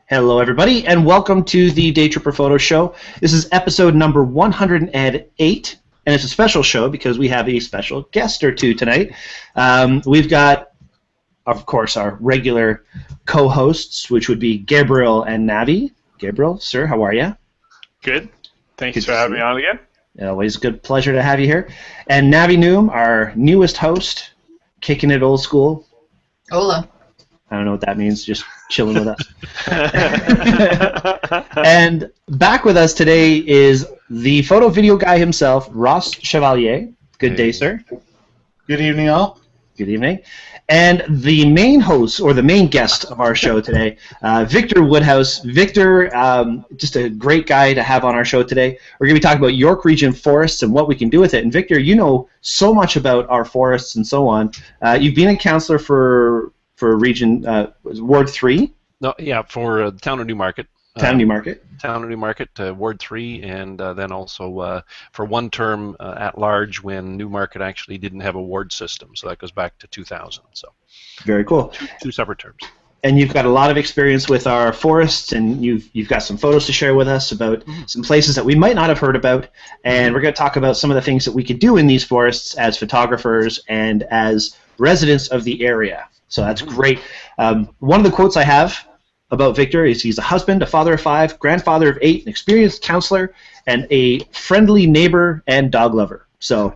Hello, everybody, and welcome to the Daytripper Photo Show. This is episode number 108, and it's a special show because we have a special guest or two tonight. We've got, of course, our regular co-hosts, which would be Gabriel and Navi. Gabriel, sir, how are you? Good. Thanks for having me on again. Always a good pleasure to have you here. And Navy Nhum, our newest host, kicking it old school. Hola. I don't know what that means, just chilling with us. And back with us today is the photo video guy himself, DR Chevalier. Good day, sir. Good evening, all. Good evening. And the main host, or the main guest of our show today, Victor Woodhouse. Victor, just a great guy to have on our show today. We're going to be talking about York Region forests and what we can do with it. And Victor, you know so much about our forests and so on. You've been a counselor for Region Ward 3. No, yeah, for the town of Newmarket. Town of Newmarket. Town of Newmarket, Ward 3, and then also for one term at large when Newmarket actually didn't have a ward system. So that goes back to 2000. So very cool. Two separate terms. And you've got a lot of experience with our forests, and you've got some photos to share with us about some places that we might not have heard about. And we're going to talk about some of the things that we could do in these forests as photographers and as residents of the area. So that's great. One of the quotes I have about Victor is he's a husband, a father of 5, grandfather of 8, an experienced counselor, and a friendly neighbor and dog lover. So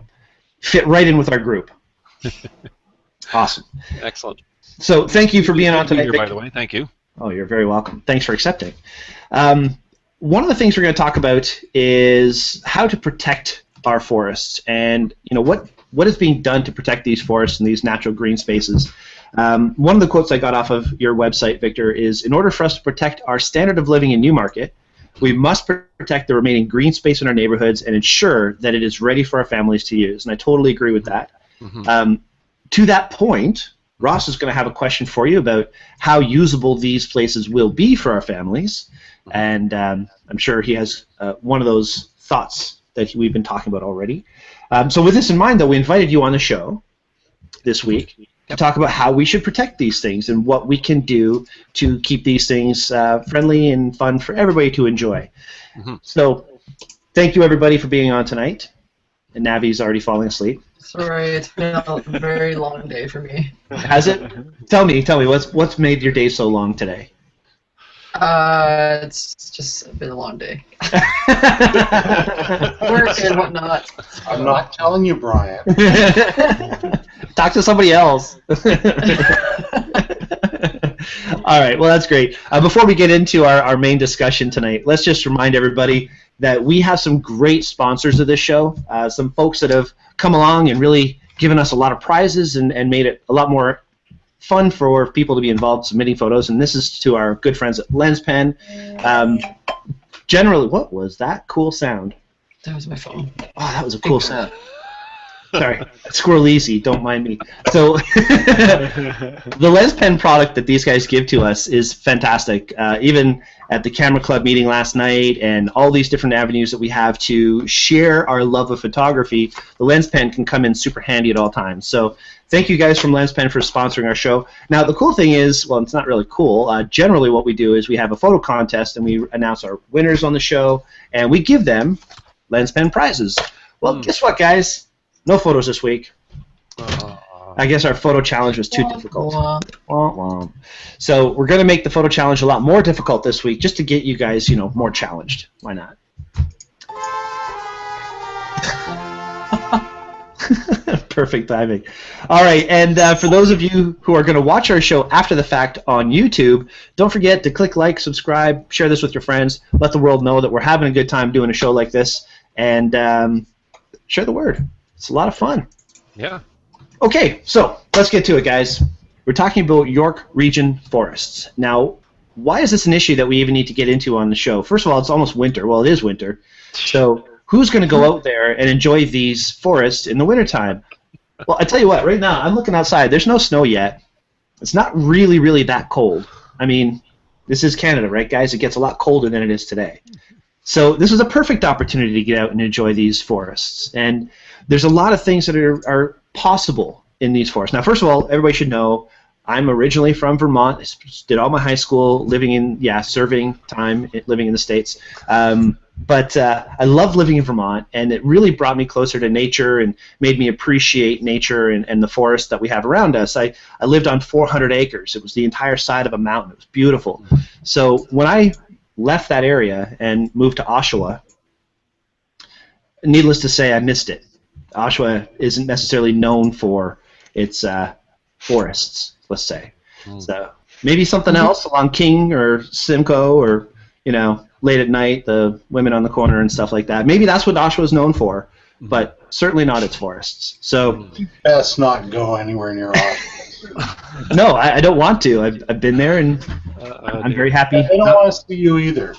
fit right in with our group. Awesome. Excellent. So thank you for being on tonight, Victor. By the way, thank you. Oh, you're very welcome. Thanks for accepting. One of the things we're going to talk about is how to protect our forests, and what is being done to protect these forests and these natural green spaces. One of the quotes I got off of your website, Victor, is, in order for us to protect our standard of living in Newmarket, we must protect the remaining green space in our neighborhoods and ensure that it is ready for our families to use. And I totally agree with that. To that point, Ross is going to have a question for you about how usable these places will be for our families. And I'm sure he has one of those thoughts that we've been talking about already. So with this in mind, though, we invited you on the show this week to talk about how we should protect these things and what we can do to keep these things friendly and fun for everybody to enjoy. So thank you, everybody, for being on tonight. And Navi's already falling asleep. Sorry, it's been a very long day for me. Has it? Tell me, what's made your day so long today? It's just been a long day. Work and whatnot. I'm not telling you, Brian. Talk to somebody else. All right, well, that's great. Before we get into our main discussion tonight, let's just remind everybody that we have some great sponsors of this show, some folks that have come along and really given us a lot of prizes and made it a lot more fun for people to be involved submitting photos, and this is to our good friends at LensPen. Generally, what was that cool sound? That was my phone. Oh, that was a cool sound. Sorry, squirrel easy, don't mind me. So the LensPen product that these guys give to us is fantastic. Even at the Camera Club meeting last night and all these different avenues that we have to share our love of photography, the LensPen can come in super handy at all times. So thank you guys from LensPen for sponsoring our show. Now the cool thing is, well, it's not really cool. Generally what we do is we have a photo contest and we announce our winners on the show and we give them LensPen prizes. Well, guess what, guys? No photos this week. I guess our photo challenge was too difficult. So we're going to make the photo challenge a lot more difficult this week just to get you guys, more challenged. Why not? Perfect timing. All right, and for those of you who are going to watch our show after the fact on YouTube, don't forget to click like, subscribe, share this with your friends, let the world know that we're having a good time doing a show like this, and share the word. It's a lot of fun. Yeah. Okay, so let's get to it, guys. We're talking about York Region forests. Now, why is this an issue that we even need to get into on the show? First of all, it's almost winter. Well, it is winter. So who's going to go out there and enjoy these forests in the wintertime? Well, I tell you what, right now, I'm looking outside. There's no snow yet. It's not really, really that cold. I mean, this is Canada, right, guys? It gets a lot colder than it is today. So this is a perfect opportunity to get out and enjoy these forests. And there's a lot of things that are possible in these forests. Now, first of all, everybody should know I'm originally from Vermont. I did all my high school serving time living in the States. But I love living in Vermont, and it really brought me closer to nature and made me appreciate nature and the forest that we have around us. I lived on 400 acres. It was the entire side of a mountain. It was beautiful. So when I left that area and moved to Oshawa, needless to say, I missed it. Oshawa isn't necessarily known for its forests, let's say. So maybe something else along King or Simcoe or, late at night, the women on the corner and stuff like that. Maybe that's what Oshawa is known for, but certainly not its forests. So You best not go anywhere near Oshawa. no, I don't want to. I've been there, and I'm very happy. I don't want to see you either.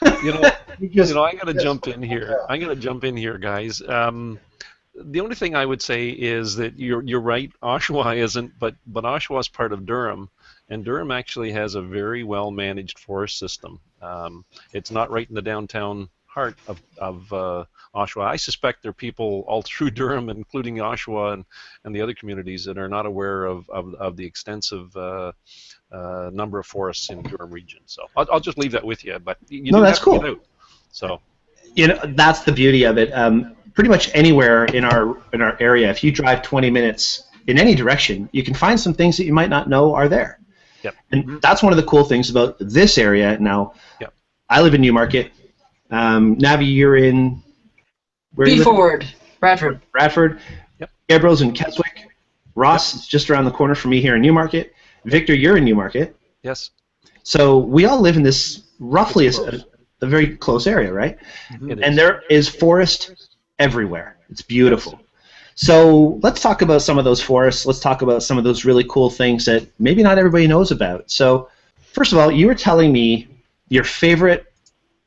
I got to jump in here. I got to jump in here, guys. The only thing I would say is that you're right. Oshawa isn't, but Oshawa is part of Durham, and Durham actually has a very well managed forest system. It's not right in the downtown heart of Oshawa. I suspect there are people all through Durham, including Oshawa and the other communities, that are not aware of the extensive number of forests in Durham region. So I'll just leave that with you. But that's cool. Get out. So that's the beauty of it. Pretty much anywhere in our area, if you drive 20 minutes in any direction, you can find some things that you might not know are there. Yep. And that's one of the cool things about this area. Now, yep. I live in Newmarket. Navi, you're in... Where Be forward, Bradford. Bradford. Yep. Gabriel's in Keswick. Ross is just around the corner from me here in Newmarket. Victor, you're in Newmarket. Yes. So we all live in this roughly a very close area, right? And there is forest everywhere. It's beautiful. So let's talk about some of those forests. Let's talk about some of those really cool things that maybe not everybody knows about. So first of all, you were telling me your favorite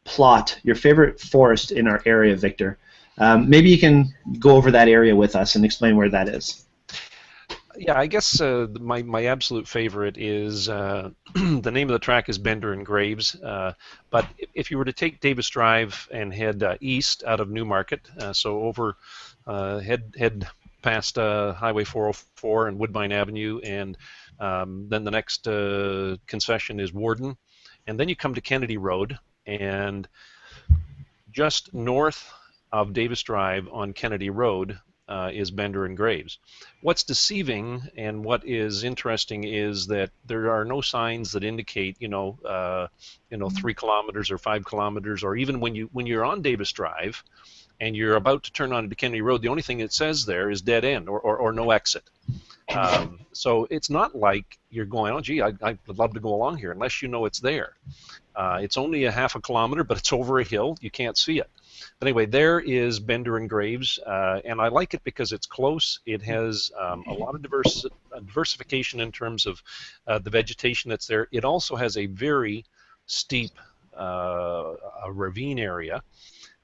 plot, your favorite forest in our area, Victor. Maybe you can go over that area with us and explain where that is. Yeah, I guess my absolute favorite is the name of the track is Bender and Graves. But if you were to take Davis Drive and head east out of Newmarket, so over head past Highway 404 and Woodbine Avenue, and then the next concession is Warden, and then you come to Kennedy Road, and just north of Davis Drive on Kennedy Road is Bender and Graves. What's deceiving and what is interesting is that there are no signs that indicate 3 kilometers or 5 kilometers, or even when you're on Davis Drive and you're about to turn onto Kennedy Road, the only thing it says there is dead end or no exit. So it's not like you're going, oh gee, I'd love to go along here, unless you know it's there. It's only a half a kilometer, but it's over a hill. You can't see it. But anyway, there is Bender and Graves, and I like it because it's close. It has a lot of diversification in terms of the vegetation that's there. It also has a very steep ravine area,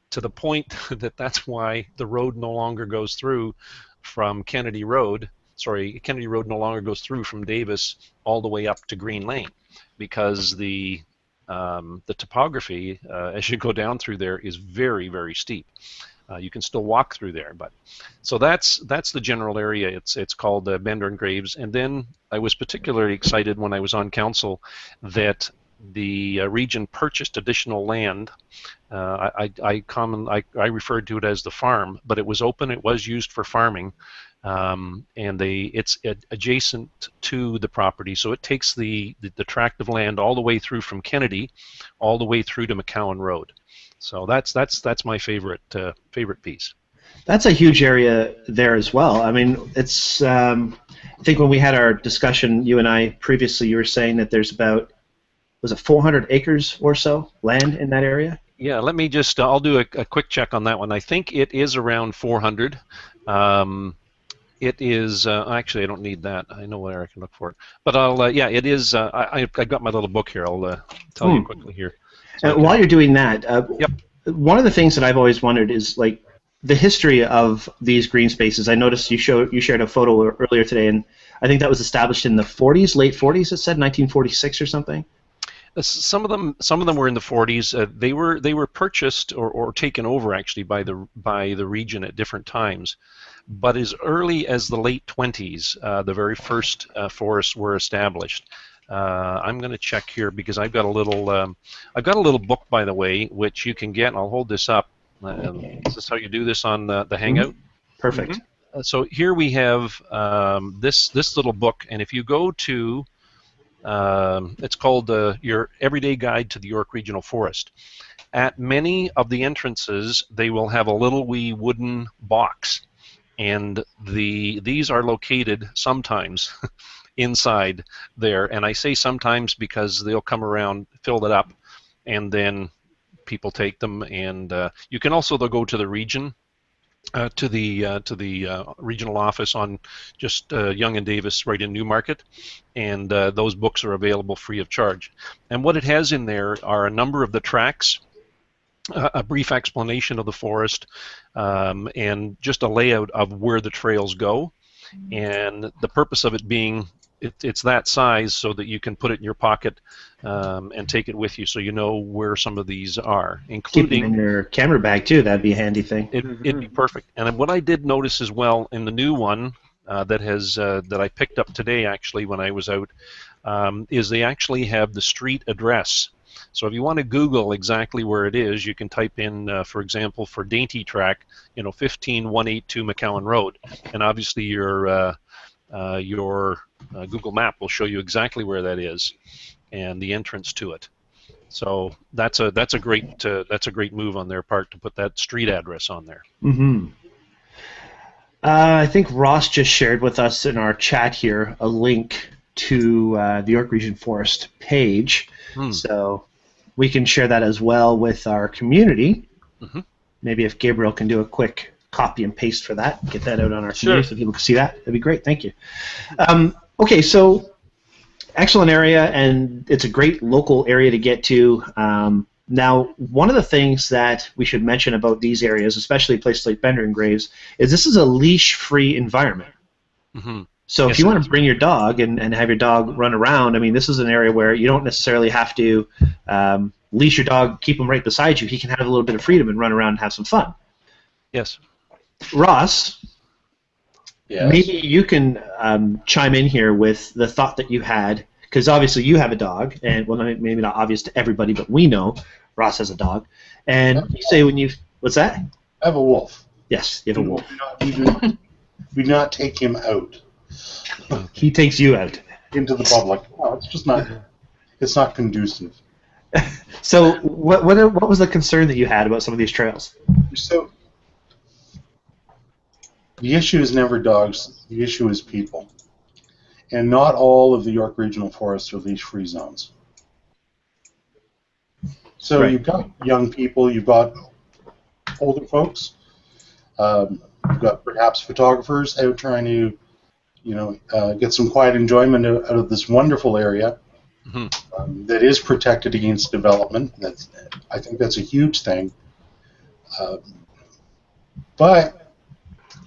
to the point that that's why the road no longer goes through from Kennedy Road. Sorry, Kennedy Road no longer goes through from Davis all the way up to Green Lane, because the topography as you go down through there is very, very steep. You can still walk through there, but so that's the general area. It's called Bender and Graves. And then I was particularly excited when I was on council that the region purchased additional land. I referred to it as the farm, but it was open. It was used for farming. And it's adjacent to the property, so it takes the tract of land all the way through from Kennedy, all the way through to McCowan Road. So that's my favorite piece. That's a huge area there as well. I mean, it's I think when we had our discussion, you and I previously, you were saying that there's about, was it 400 acres or so land in that area? Yeah, let me just I'll do a quick check on that one. I think it is around 400. It is actually, I don't need that. I know where I can look for it. But yeah, it is. I've got my little book here. I'll tell you quickly here. So while you're doing that, yep. One of the things that I've always wondered is like the history of these green spaces. I noticed you shared a photo earlier today, and I think that was established in the 40s, late 40s. It said 1946 or something. Some of them were in the 40s. They were purchased or taken over actually by the region at different times. but as early as the late 20s, the very first forests were established. I'm going to check here because I've got a little book, by the way, which you can get. And I'll hold this up. Is this how you do this on the Hangout? Perfect. So here we have this little book, and if you go to, it's called Your Everyday Guide to the York Regional Forest. At many of the entrances, they will have a little wee wooden box, and these are located sometimes inside there. And I say sometimes because they'll come around, fill it up, and then people take them. And you can also go to the region. To the regional office on just Yonge and Davis right in Newmarket, and those books are available free of charge. And what it has in there are a number of the tracks, a brief explanation of the forest, and just a layout of where the trails go. And the purpose of it being it's that size so that you can put it in your pocket and take it with you, so you know where some of these are, including keep them in your camera bag too. That'd be a handy thing. It'd be perfect. And then what I did notice as well in the new one that I picked up today actually when I was out is they actually have the street address. So if you want to Google exactly where it is, you can type in, for example, for Dainty Track, 15182 McCowan Road, and obviously your Google Map will show you exactly where that is and the entrance to it. So that's a great move on their part to put that street address on there. Mm-hmm. I think Ross just shared with us in our chat here a link to the York Region Forest page, so we can share that as well with our community. Maybe if Gabriel can do a quick copy and paste for that, get that out on our community so people can see that. That'd be great. Thank you. Okay, so excellent area, and it's a great local area to get to. Now, one of the things that we should mention about these areas, especially places like Bender and Graves, is this is a leash-free environment. So if you want to bring your dog and have your dog run around, I mean, this is an area where you don't necessarily have to leash your dog, keep him right beside you. He can have a little bit of freedom and run around and have some fun. Yes. Ross, Yes. maybe you can chime in here with the thought that you had, because obviously you have a dog, and well, maybe not obvious to everybody, but we know Ross has a dog. And you say when you, what's that? I have a wolf. Yes, you have a wolf. We do not take him out He takes you out. into the public. No, it's just not. It's not conducive. So what was the concern that you had about some of these trails? So the issue is never dogs. The issue is people. And not all of the York Regional Forests are leash-free zones. So Right. you've got young people, you've got older folks, you've got perhaps photographers out trying to, get some quiet enjoyment out of this wonderful area that is protected against development. I think that's a huge thing. But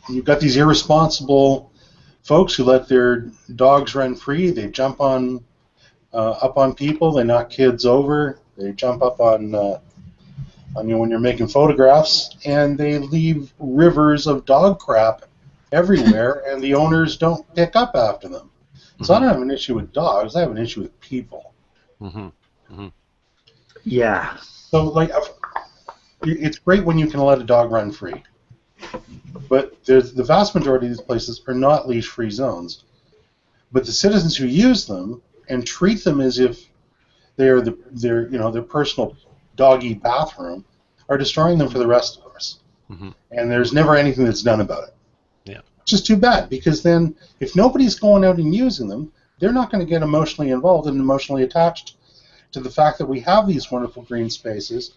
you've got these irresponsible folks who let their dogs run free. They jump on up on people. They knock kids over. They jump up on you when you're making photographs, and they leave rivers of dog crap everywhere, and the owners don't pick up after them. So I don't have an issue with dogs. I have an issue with people. Yeah. So it's great when you can let a dog run free. But the vast majority of these places are not leash-free zones. But the citizens who use them and treat them as if they're their personal doggy bathroom are destroying them for the rest of us. And there's never anything that's done about it. Yeah. Which is too bad, because then if nobody's going out and using them, they're not going to get emotionally involved and emotionally attached to the fact that we have these wonderful green spaces.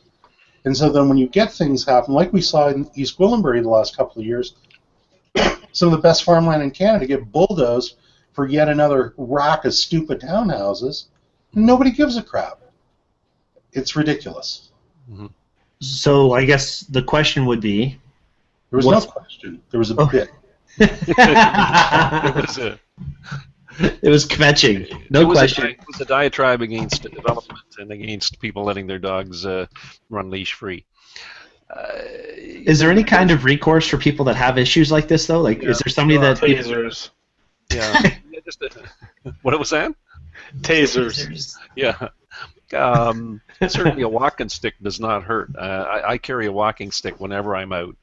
And so then when you get things happen, like we saw in East Gwillimbury the last couple of years, some of the best farmland in Canada get bulldozed for yet another rack of stupid townhouses, and nobody gives a crap. It's ridiculous. So I guess the question would be... There was no question. There was a bit. It was kvetching. No question. It was a diatribe against development and against people letting their dogs run leash free. Is there any kind of recourse for people that have issues like this, though? Like, is there somebody that... Tasers. Yeah. What was that? Tasers. Yeah. Certainly a walking stick does not hurt. I carry a walking stick whenever I'm out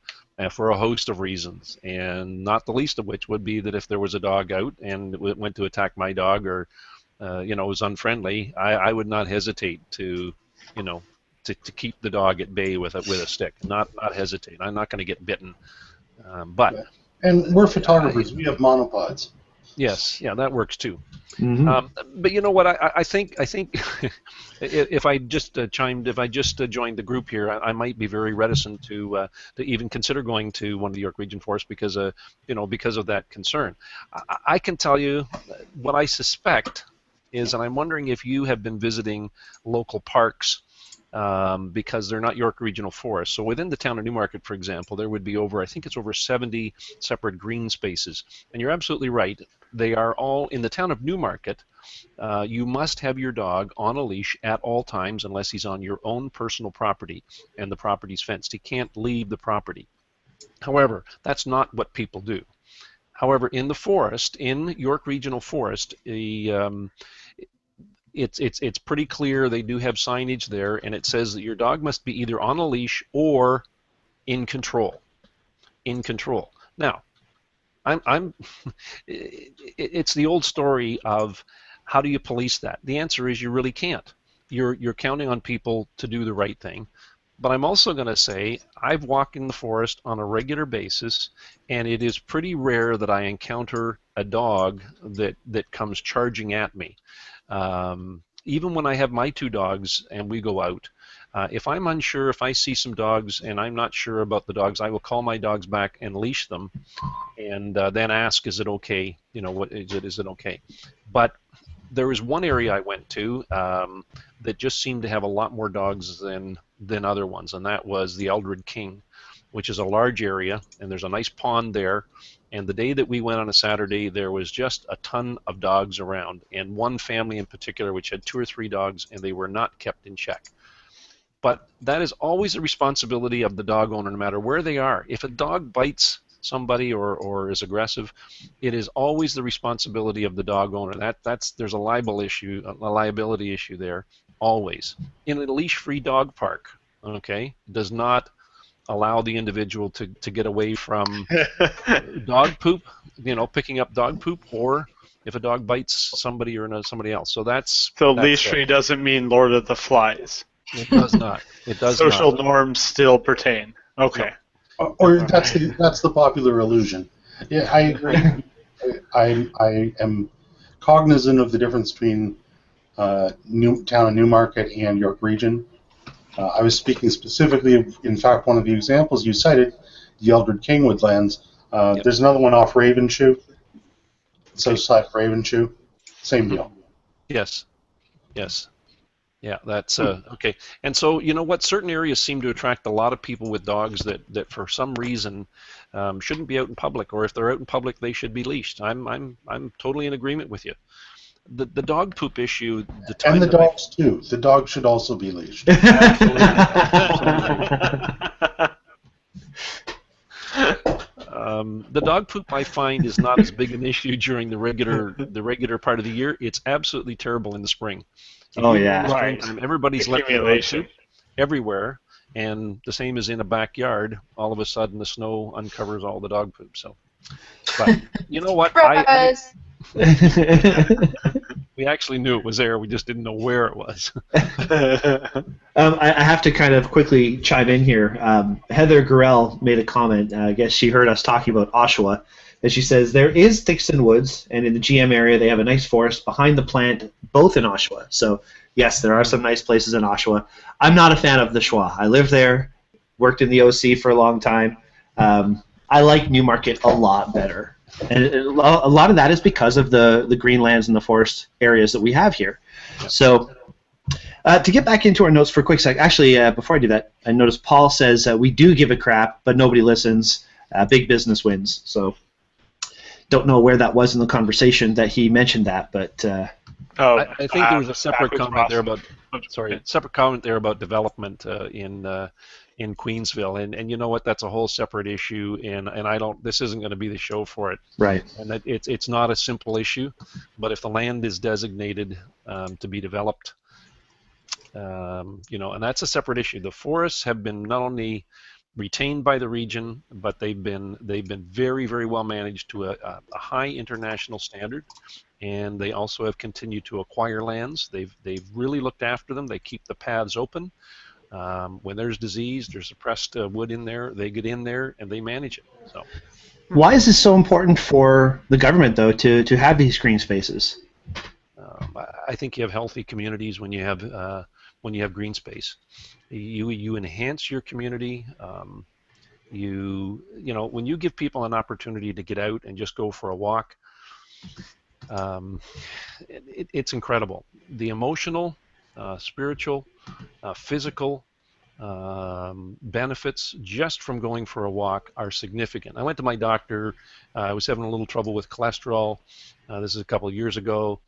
for a host of reasons, and not the least of which would be that if there was a dog out and it went to attack my dog or was unfriendly, I would not hesitate to keep the dog at bay with a stick. Not hesitate. I'm not going to get bitten. And we're photographers. We have monopods. Yes, yeah, that works too. Mhm. But you know what? I think if I just joined the group here, I might be very reticent to even consider going to one of the York Region Forests because of that concern. I can tell you what I suspect is, and I'm wondering if you have been visiting local parks. Because they're not York Regional Forests. So within the town of Newmarket, for example, there would be over 70 separate green spaces. And you're absolutely right. They are all in the town of Newmarket. You must have your dog on a leash at all times unless he's on your own personal property and the property's fenced. He can't leave the property. However, that's not what people do. However, in the forest, in York Regional Forest, it's pretty clear. They do have signage there, and it says that your dog must be either on a leash or in control. In control. Now, it's the old story of how do you police that? The answer is you really can't. You're counting on people to do the right thing. But I'm also going to say I've walked in the forest on a regular basis, and it is pretty rare that I encounter a dog that comes charging at me. Even when I have my two dogs and we go out, if I'm unsure, if I see some dogs and I'm not sure about the dogs, I will call my dogs back and leash them, and then ask, is it okay? What is it okay? But there was one area I went to that just seemed to have a lot more dogs than other ones, and that was the Eldred King, which is a large area, and there's a nice pond there. And the day that we went on a Saturday, there was just a ton of dogs around, and one family in particular which had 2 or 3 dogs, and they were not kept in check. But that is always the responsibility of the dog owner, no matter where they are. If a dog bites somebody or is aggressive, it is always the responsibility of the dog owner. There's a liability issue there, always. In a leash-free dog park, okay, does not allow the individual to get away from dog poop, picking up dog poop, or if a dog bites somebody or somebody else. So that's leash-free doesn't mean Lord of the Flies. It does not. It does Social not. norms still pertain. Okay. Or that's the popular illusion. Yeah, I agree. I am cognizant of the difference between town of Newmarket and York Region. I was speaking specifically of, in fact, one of the examples you cited, the Eldred King Woodlands. Yep. There's another one off Ravenshoe, Southside Ravenshoe. Same deal. Yes. Yeah, that's okay. And so, you know what? Certain areas seem to attract a lot of people with dogs that for some reason shouldn't be out in public, or if they're out in public, they should be leashed. I'm totally in agreement with you. The dog poop issue. And the dogs too. The dog should also be leashed. The dog poop, I find, is not as big an issue during the regular part of the year. It's absolutely terrible in the spring. Oh yeah, right. Everybody's letting dog poop everywhere, and the same as in a backyard. All of a sudden, the snow uncovers all the dog poop. So, but you know what? We actually knew it was there. We just didn't know where it was. I have to kind of quickly chime in here. Heather Gurrell made a comment. I guess she heard us talking about Oshawa, and she says there is Dixon Woods, and in the GM area they have a nice forest behind the plant, both in Oshawa. So yes, there are some nice places in Oshawa. I'm not a fan of the Schwa. I lived there, worked in the OC for a long time. I like Newmarket a lot better. And a lot of that is because of the green lands and the forest areas that we have here. So to get back into our notes for a quick sec, actually, before I do that, I noticed Paul says we do give a crap, but nobody listens. Big business wins. So don't know where that was in the conversation that he mentioned that, but I think there was a separate comment there about separate comment there about development in in Queensville, and you know what? That's a whole separate issue, and I don't. This isn't going to be the show for it. Right. And it's not a simple issue, but if the land is designated to be developed, and that's a separate issue. The forests have been not only retained by the region, but they've been very, very well managed to a high international standard, and they also have continued to acquire lands. They've really looked after them. They keep the paths open. When there's disease, there's suppressed wood in there. They get in there and they manage it. So, why is this so important for the government, though, to have these green spaces? I think you have healthy communities when you have green space. You enhance your community. When you give people an opportunity to get out and just go for a walk, it's incredible. The emotional, spiritual, physical benefits just from going for a walk are significant. I went to my doctor. I was having a little trouble with cholesterol. This is a couple of years ago.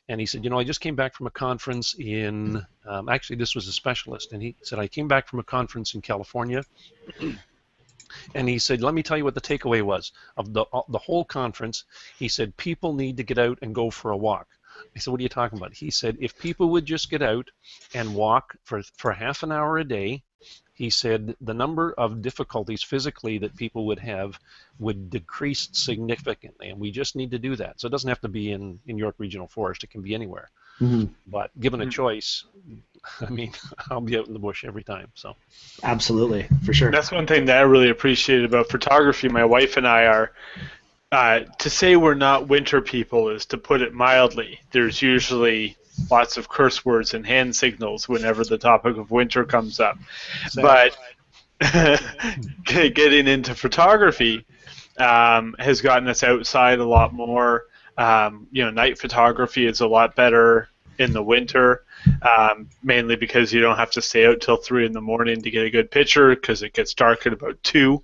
And he said, I just came back from a conference in, actually this was a specialist, and he said, I came back from a conference in California, and he said, let me tell you what the takeaway was of the whole conference. He said, people need to get out and go for a walk. I said, what are you talking about? He said, if people would just get out and walk for half an hour a day, he said the number of difficulties physically that people would have would decrease significantly, and we just need to do that. So it doesn't have to be in York Regional Forest. It can be anywhere. Mm-hmm. But given a choice, I mean, I'll be out in the bush every time. So absolutely, for sure. That's one thing that I really appreciate about photography. My wife and I are, to say we're not winter people is to put it mildly. There's usually lots of curse words and hand signals whenever the topic of winter comes up. Same. But getting into photography has gotten us outside a lot more. Night photography is a lot better in the winter, mainly because you don't have to stay out till 3 in the morning to get a good picture because it gets dark at about 2.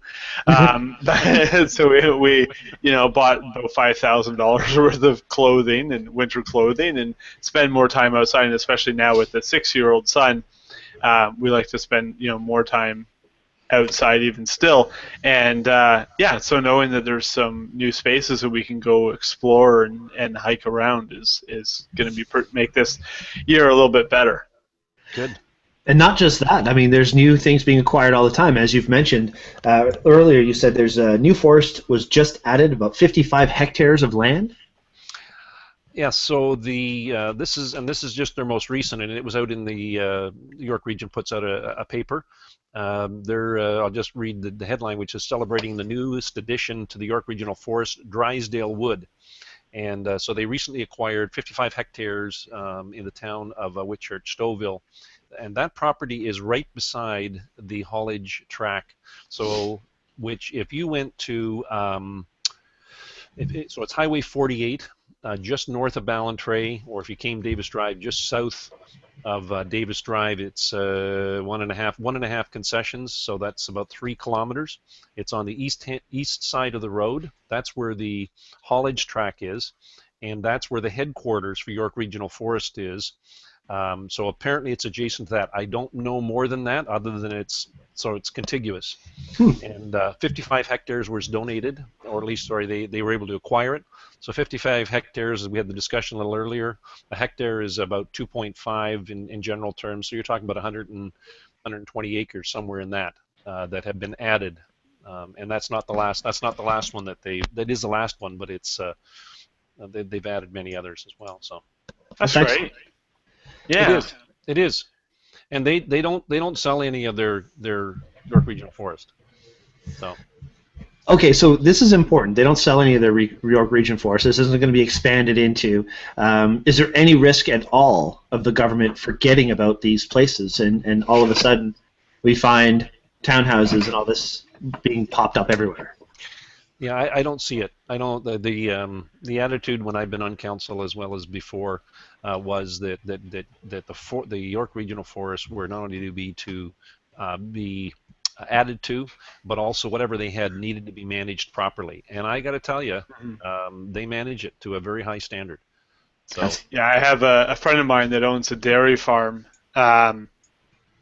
So we bought about $5,000 worth of clothing and winter clothing and spend more time outside, and especially now with the 6-year-old son, we like to spend more time outside even still. And so knowing that there's some new spaces that we can go explore and hike around is going to make this year a little bit better. Good. And not just that. I mean, there's new things being acquired all the time. As you've mentioned earlier, you said there's a new forest was just added, about 55 hectares of land. Yeah, so this is just their most recent, and it was out in the York region puts out a paper. I'll just read the headline, which is celebrating the newest addition to the York Regional Forest, Drysdale Wood. And so they recently acquired 55 hectares in the town of Whitchurch, Stouffville. And that property is right beside the haulage track. So, which if you went to, so it's Highway 48, just north of Ballantrae, or if you came Davis Drive, just south of Davis Drive, it's one and a half concessions, so that's about 3 kilometers. It's on the east side of the road. That's where the haulage track is, and that's where the headquarters for York Regional Forest is. So apparently it's adjacent to that. I don't know more than that, other than it's contiguous. And 55 hectares was donated, or at least, they were able to acquire it. So 55 hectares, as we had the discussion a little earlier, a hectare is about 2.5 in general terms. So you're talking about 120 acres, somewhere in that have been added. And that's not the last. That's not the last one that is the last one, but it's they've added many others as well. So that's great. Yeah, it is, and they don't sell any of their York Regional Forest. So. Okay, so this is important. They don't sell any of their York Region Forest. This isn't going to be expanded into. Is there any risk at all of the government forgetting about these places, and all of a sudden we find townhouses and all this being popped up everywhere? Yeah, I don't see it. I don't. The attitude when I've been on council as well as before was that the York Regional Forests were not only to be added to, but also whatever they had needed to be managed properly. And I got to tell you, they manage it to a very high standard. So yeah, I have a friend of mine that owns a dairy farm that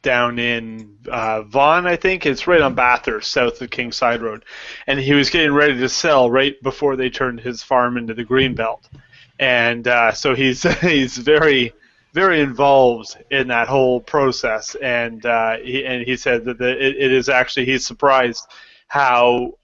down in Vaughan, I think. It's right on Bathurst, south of King Side Road. And he was getting ready to sell right before they turned his farm into the Greenbelt. And so he's very, very involved in that whole process. And he said that it is actually, he's surprised how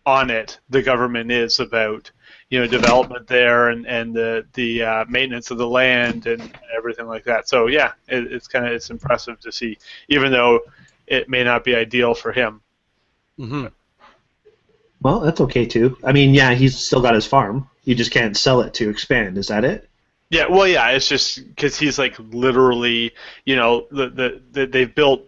on it the government is about development there and the maintenance of the land and everything like that. So yeah, it's impressive to see, even though it may not be ideal for him. Mm-hmm. Well, that's okay too. I mean, yeah, he's still got his farm. You just can't sell it to expand. Is that it? Yeah. Well, yeah. It's just because he's like literally, they've built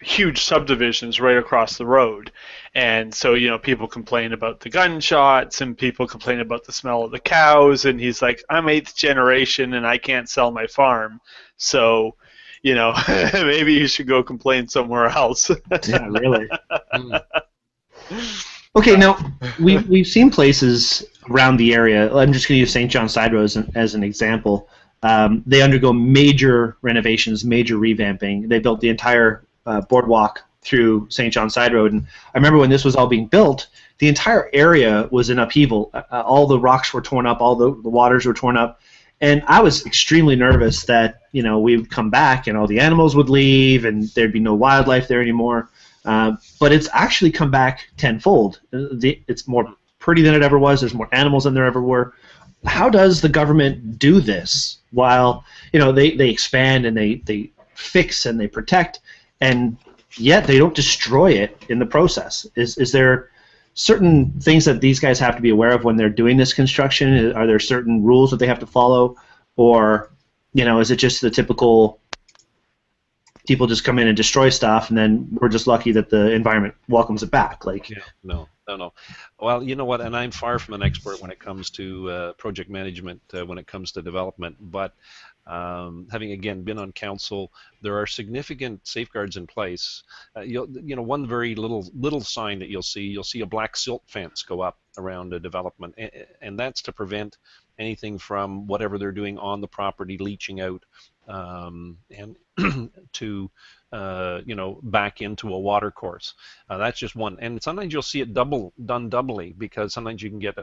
huge subdivisions right across the road, and so people complain about the gunshots and people complain about the smell of the cows, and he's like, I'm 8th generation and I can't sell my farm, so maybe you should go complain somewhere else. Yeah, really. Okay, now we've seen places around the area. I'm just going to use St. John Side Road as an example. They undergo major renovations, major revamping. They built the entire boardwalk through St. John Side Road, and I remember when this was all being built, the entire area was in upheaval. All the rocks were torn up, all the waters were torn up, and I was extremely nervous that we would come back and all the animals would leave and there'd be no wildlife there anymore. But it's actually come back tenfold. It's more pretty than it ever was. There's more animals than there ever were. How does the government do this while they expand and they fix and they protect, and yet they don't destroy it in the process? Is there certain things that these guys have to be aware of when they're doing this construction? Are there certain rules that they have to follow, or is it just the typical people just come in and destroy stuff, and then we're just lucky that the environment welcomes it back? Yeah, no. Well, you know what, and I'm far from an expert when it comes to project management, when it comes to development, but having again been on council, there are significant safeguards in place. One very little sign that you'll see a black silt fence go up around a development, and that's to prevent anything from whatever they're doing on the property leaching out and to back into a water course. That's just one, and sometimes you'll see it done doubly, because sometimes you can get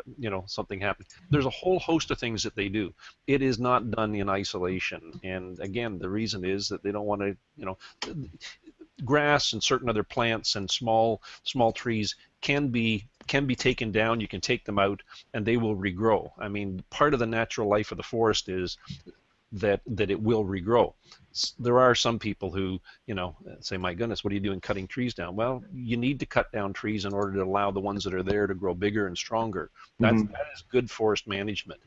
something happen. There's a whole host of things that they do. It is not done in isolation, and again, the reason is that they don't want to, grass and certain other plants and small trees can be taken down. You can take them out and they will regrow. I mean, part of the natural life of the forest is that it will regrow. There are some people who say, my goodness, what are you doing cutting trees down? Well, you need to cut down trees in order to allow the ones that are there to grow bigger and stronger. That is good forest management.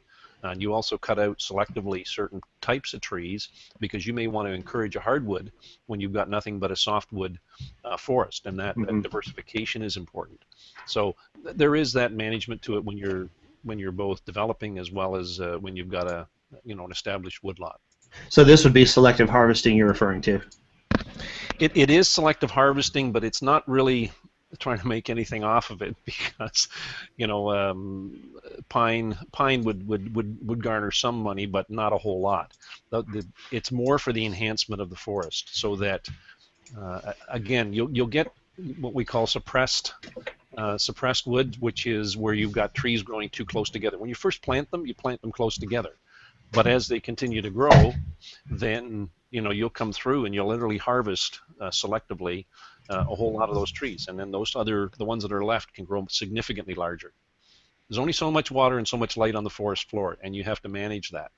And you also cut out selectively certain types of trees, because you may want to encourage a hardwood when you've got nothing but a softwood forest, and that diversification is important. So there is that management to it when you're both developing as well as when you've got an established woodlot. So this would be selective harvesting you're referring to? It is selective harvesting, but it's not really trying to make anything off of it, because pine would garner some money, but not a whole lot. It's more for the enhancement of the forest, so that again you'll get what we call suppressed wood, which is where you've got trees growing too close together. When you first plant them, you plant them close together, but as they continue to grow, then you'll come through and you'll literally harvest selectively a whole lot of those trees, and then the ones that are left can grow significantly larger. There's only so much water and so much light on the forest floor, and you have to manage that.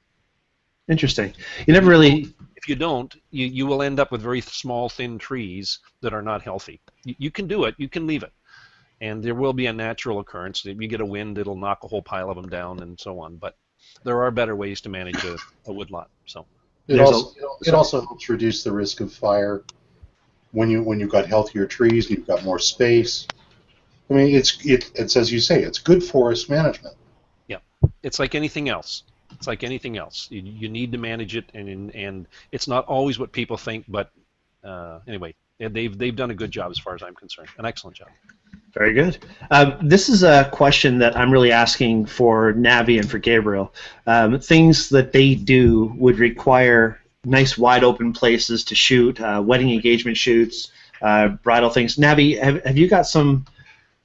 Interesting. You never really. If you don't, you will end up with very small, thin trees that are not healthy. You can do it. You can leave it, and there will be a natural occurrence. If you get a wind, it'll knock a whole pile of them down, and so on. But there are better ways to manage a woodlot. So it also helps reduce the risk of fire. When you've got healthier trees and you've got more space. I mean, it's as you say, it's good forest management. Yeah, it's like anything else. It's like anything else. You need to manage it, and it's not always what people think. But anyway, they've done a good job as far as I'm concerned. An excellent job. Very good. This is a question that I'm really asking for Navi and for Gabriel. Things that they do would require nice wide open places to shoot, wedding engagement shoots, bridal things. Navi, have you got some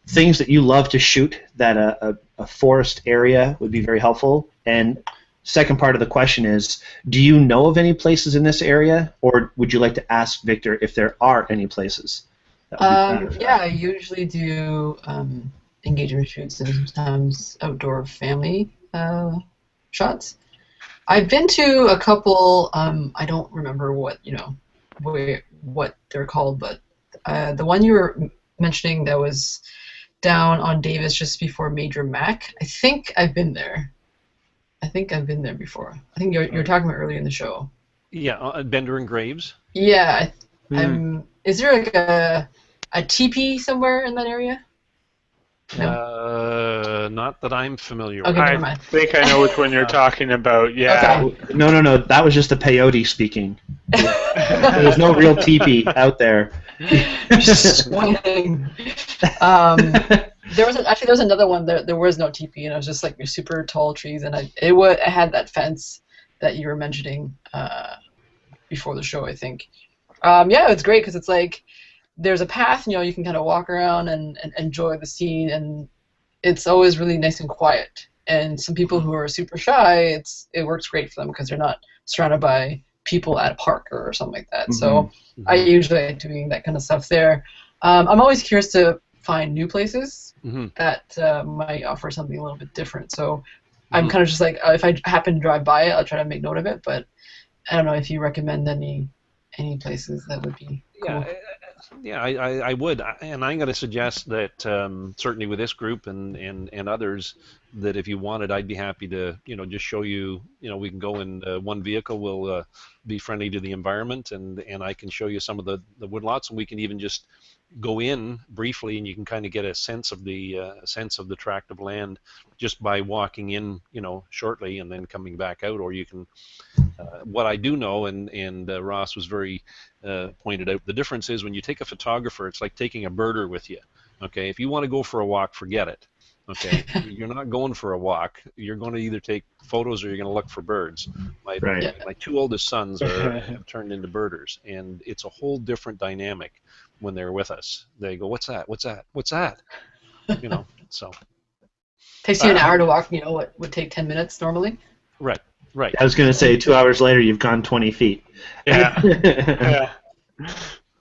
things that you love to shoot that a forest area would be very helpful? And second part of the question is, do you know of any places in this area, or would you like to ask Victor if there are any places? Yeah, I usually do engagement shoots and sometimes outdoor family shots. I've been to a couple. I don't remember what what they're called, but the one you were mentioning that was down on Davis just before Major Mac. I think I've been there. I think I've been there before. I think you're talking about earlier in the show. Yeah, Bender and Graves. Yeah, is there like a teepee somewhere in that area? No. Not that I'm familiar with. Okay, never I mind. think I know which one you're talking about. Yeah. Okay. No. That was just the peyote speaking. There's no real teepee out there. Swing. There was another one. There was no teepee, and it was just like super tall trees, and it had that fence that you were mentioning before the show, I think. Yeah, it's great because it's like there's a path, you can kind of walk around and enjoy the scene, and it's always really nice and quiet. And some people who are super shy, it works great for them because they're not surrounded by people at a park or something like that. So I usually like doing that kind of stuff there. I'm always curious to find new places that might offer something a little bit different. So I'm kind of just like, if I happen to drive by it, I'll try to make note of it. But I don't know if you recommend any places that would be cool. Yeah, I would, and I'm going to suggest that certainly with this group and others, that if you wanted, I'd be happy to just show you. We can go in one vehicle. We'll be friendly to the environment, and I can show you some of the woodlots, and we can even just go in briefly, and you can kind of get a sense of the tract of land just by walking in, shortly, and then coming back out. Or you can. What I do know, and Ross was very pointed out, the difference is when you take a photographer, it's like taking a birder with you. Okay, if you want to go for a walk, forget it. Okay, you're not going for a walk. You're going to either take photos or you're going to look for birds. My two oldest sons have turned into birders, and it's a whole different dynamic when they're with us. They go, "What's that? What's that? What's that?" So. Takes you an hour to walk. What would take 10 minutes normally. Right. I was going to say 2 hours later you've gone 20 feet. Yeah. Yeah.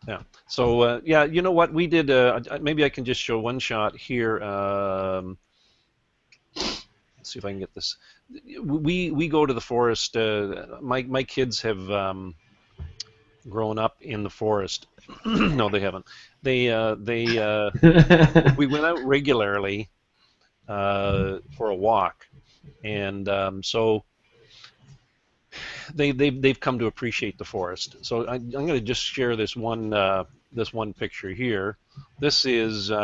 Yeah. So you know what we did? Maybe I can just show one shot here. Let's see if I can get this. We go to the forest. My kids have grown up in the forest. No, they haven't. We went out regularly for a walk, and so. They've come to appreciate the forest. So I'm going to just share this one picture here. This is did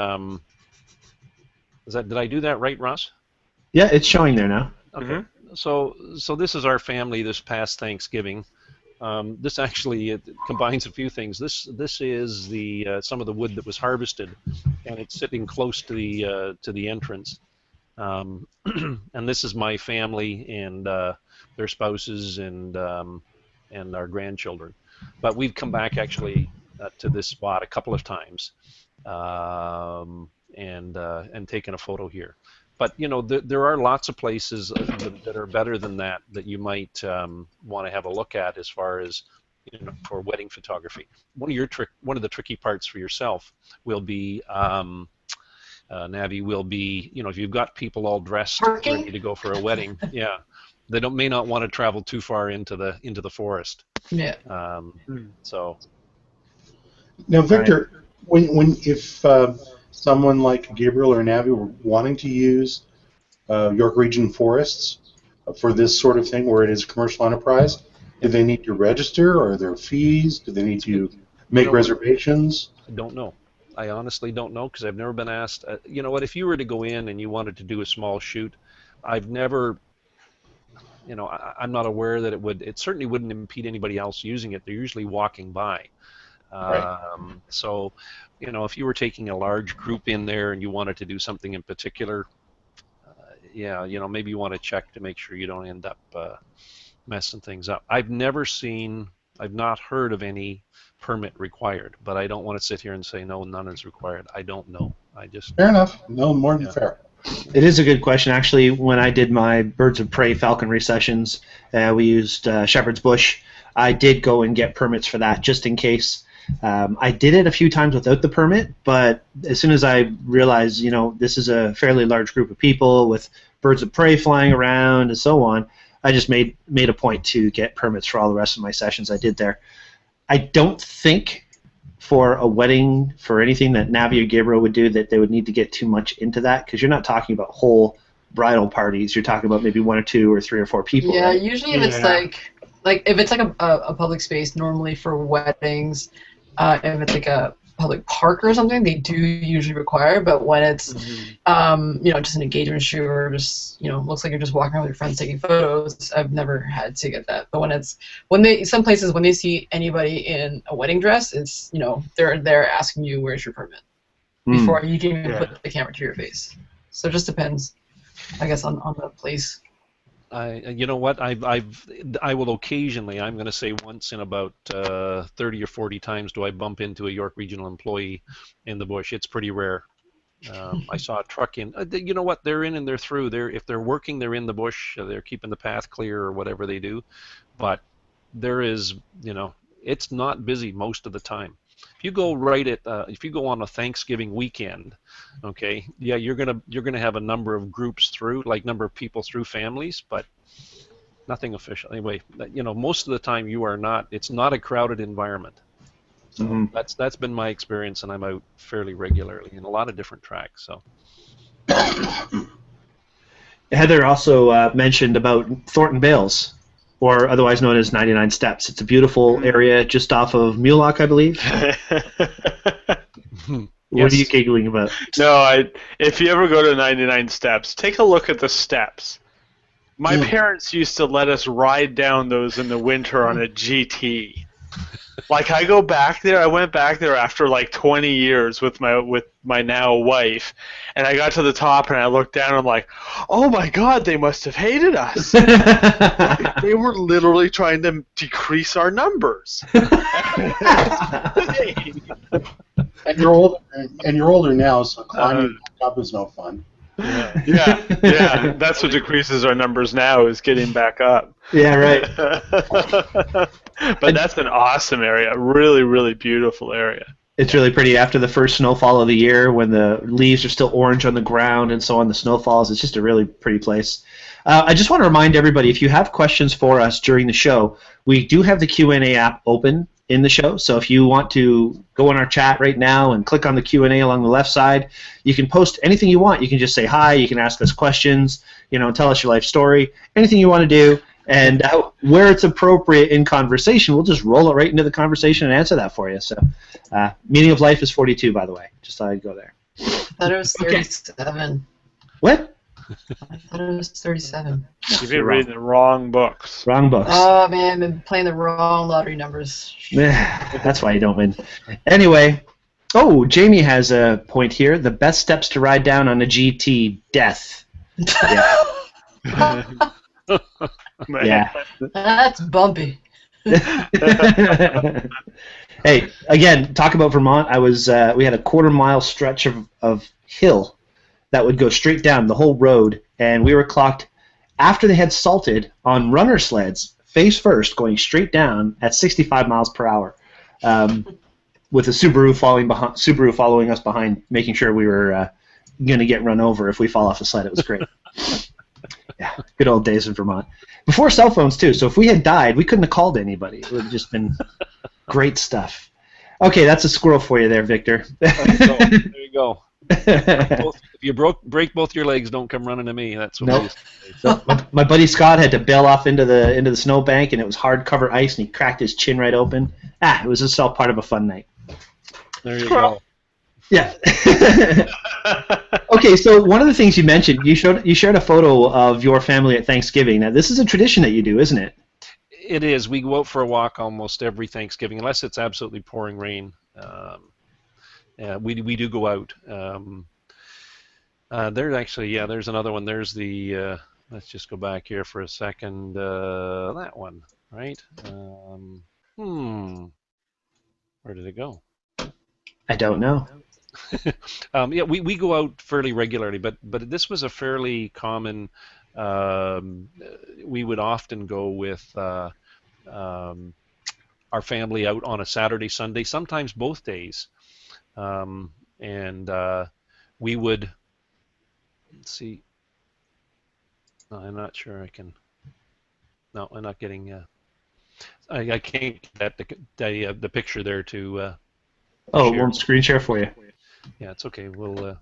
I do that right, Ross? Yeah, it's showing there now. Okay. So this is our family this past Thanksgiving. This actually combines a few things. This is some of the wood that was harvested, and it's sitting close to the entrance. And this is my family and their spouses and our grandchildren. But we've come back actually to this spot a couple of times and taken a photo here. But there are lots of places that are better than that you might want to have a look at as far as for wedding photography. One of the tricky parts for yourself will be. Navi will be, if you've got people all dressed ready to go for a wedding, they may not want to travel too far into the forest. Yeah. So. Now, Victor, if someone like Gabriel or Navi were wanting to use York Region forests for this sort of thing, where it is a commercial enterprise, do they need to register? Or are there fees? Do they need to make reservations? I don't know. I honestly don't know because I've never been asked. You know what? If you were to go in and you wanted to do a small shoot, I've never. I'm not aware that it certainly wouldn't impede anybody else using it. They're usually walking by. Right. So, if you were taking a large group in there and you wanted to do something in particular, maybe you want to check to make sure you don't end up, messing things up. I've not heard of any permit required, but I don't want to sit here and say no, none is required. I don't know. Fair enough. No, more than fair. It is a good question. Actually, when I did my birds of prey falconry sessions, we used shepherd's bush. I did go and get permits for that just in case. I did it a few times without the permit, but as soon as I realized, this is a fairly large group of people with birds of prey flying around and so on, I just made a point to get permits for all the rest of my sessions I did there. I don't think for a wedding, for anything that Navi or Gabriel would do, that they would need to get too much into that, because you're not talking about whole bridal parties. You're talking about maybe 1 or 2 or 3 or 4 people. Yeah, right? usually if it's like if it's like a public space, normally for weddings, if it's like a public park or something, they do usually require. But when it's just an engagement shoot, or just looks like you're just walking around with your friends taking photos, I've never had to get that. But some places when they see anybody in a wedding dress, it's they're asking you, where's your permit, before you can even put the camera to your face. So it just depends, I guess, on the place. You know what? I will occasionally, I'm going to say once in about 30 or 40 times, do I bump into a York Regional employee in the bush. It's pretty rare. I saw a truck in. You know what? They're in and they're through. If they're working, they're in the bush. They're keeping the path clear or whatever they do. But there is, it's not busy most of the time. If you go if you go on a Thanksgiving weekend, okay, yeah, you're gonna have a number of groups through, like number of people through, families, but nothing official. Anyway, most of the time it's not a crowded environment. So that's been my experience, and I'm out fairly regularly in a lot of different tracks. So. Heather also mentioned about Thornton Bales, or otherwise known as 99 Steps. It's a beautiful area just off of Mulock, I believe. What are you giggling about? No, if you ever go to 99 Steps, take a look at the steps. My parents used to let us ride down those in the winter on a GT. Like, I went back there after like 20 years with my now wife, and I got to the top and I looked down and I'm like, oh my God, they must have hated us. They were literally trying to decrease our numbers. And you're older now, so climbing back up is no fun. Yeah. That's what decreases our numbers now, is getting back up. Yeah, right. But that's an awesome area, a really, really beautiful area. It's really pretty. After the first snowfall of the year, when the leaves are still orange on the ground and so on, the snow falls, it's just a really pretty place. I just want to remind everybody, if you have questions for us during the show, we do have the Q&A app open in the show. So if you want to go in our chat right now and click on the Q&A along the left side, you can post anything you want. You can just say hi. You can ask us questions, tell us your life story, anything you want to do. And where it's appropriate in conversation, we'll just roll it right into the conversation and answer that for you. So, meaning of life is 42, by the way. Just thought I'd go there. I thought it was 37. What? I thought it was 37. You've been reading the wrong books. Wrong books. Oh, man, I've been playing the wrong lottery numbers. That's why you don't win. Anyway, Jamie has a point here. The best steps to ride down on a GT, death. Yeah. Yeah. That's bumpy. Hey, again, talk about Vermont. We had a quarter-mile stretch of hill that would go straight down the whole road, and we were clocked after they had salted on runner sleds, face first, going straight down at 65 miles per hour, with a Subaru following us behind, making sure we were going to get run over if we fall off the sled. It was great. Yeah, good old days in Vermont. Before cell phones, too, so if we had died, we couldn't have called anybody. It would have just been great stuff. Okay, that's a squirrel for you there, Victor. There you go. If you break both your legs, don't come running to me. That's what we used to say. My buddy Scott had to bail off into the snowbank, and it was hardcover ice, and he cracked his chin right open. It was just all part of a fun night. There you go. Yeah. Okay, so one of the things you mentioned, you shared a photo of your family at Thanksgiving. Now, this is a tradition that you do, isn't it? It is. We go out for a walk almost every Thanksgiving, unless it's absolutely pouring rain. We do go out. There's another one. There's the let's just go back here for a second. That one, right? Where did it go? I don't know. Yeah, we go out fairly regularly, but this was a fairly common. We would often go with our family out on a Saturday, Sunday, sometimes both days, and we would. Let's see. No, I'm not sure I can. No, I'm not getting. I can't get the picture there to. Oh, share. won't screen share for you. Yeah, it's okay. We'll.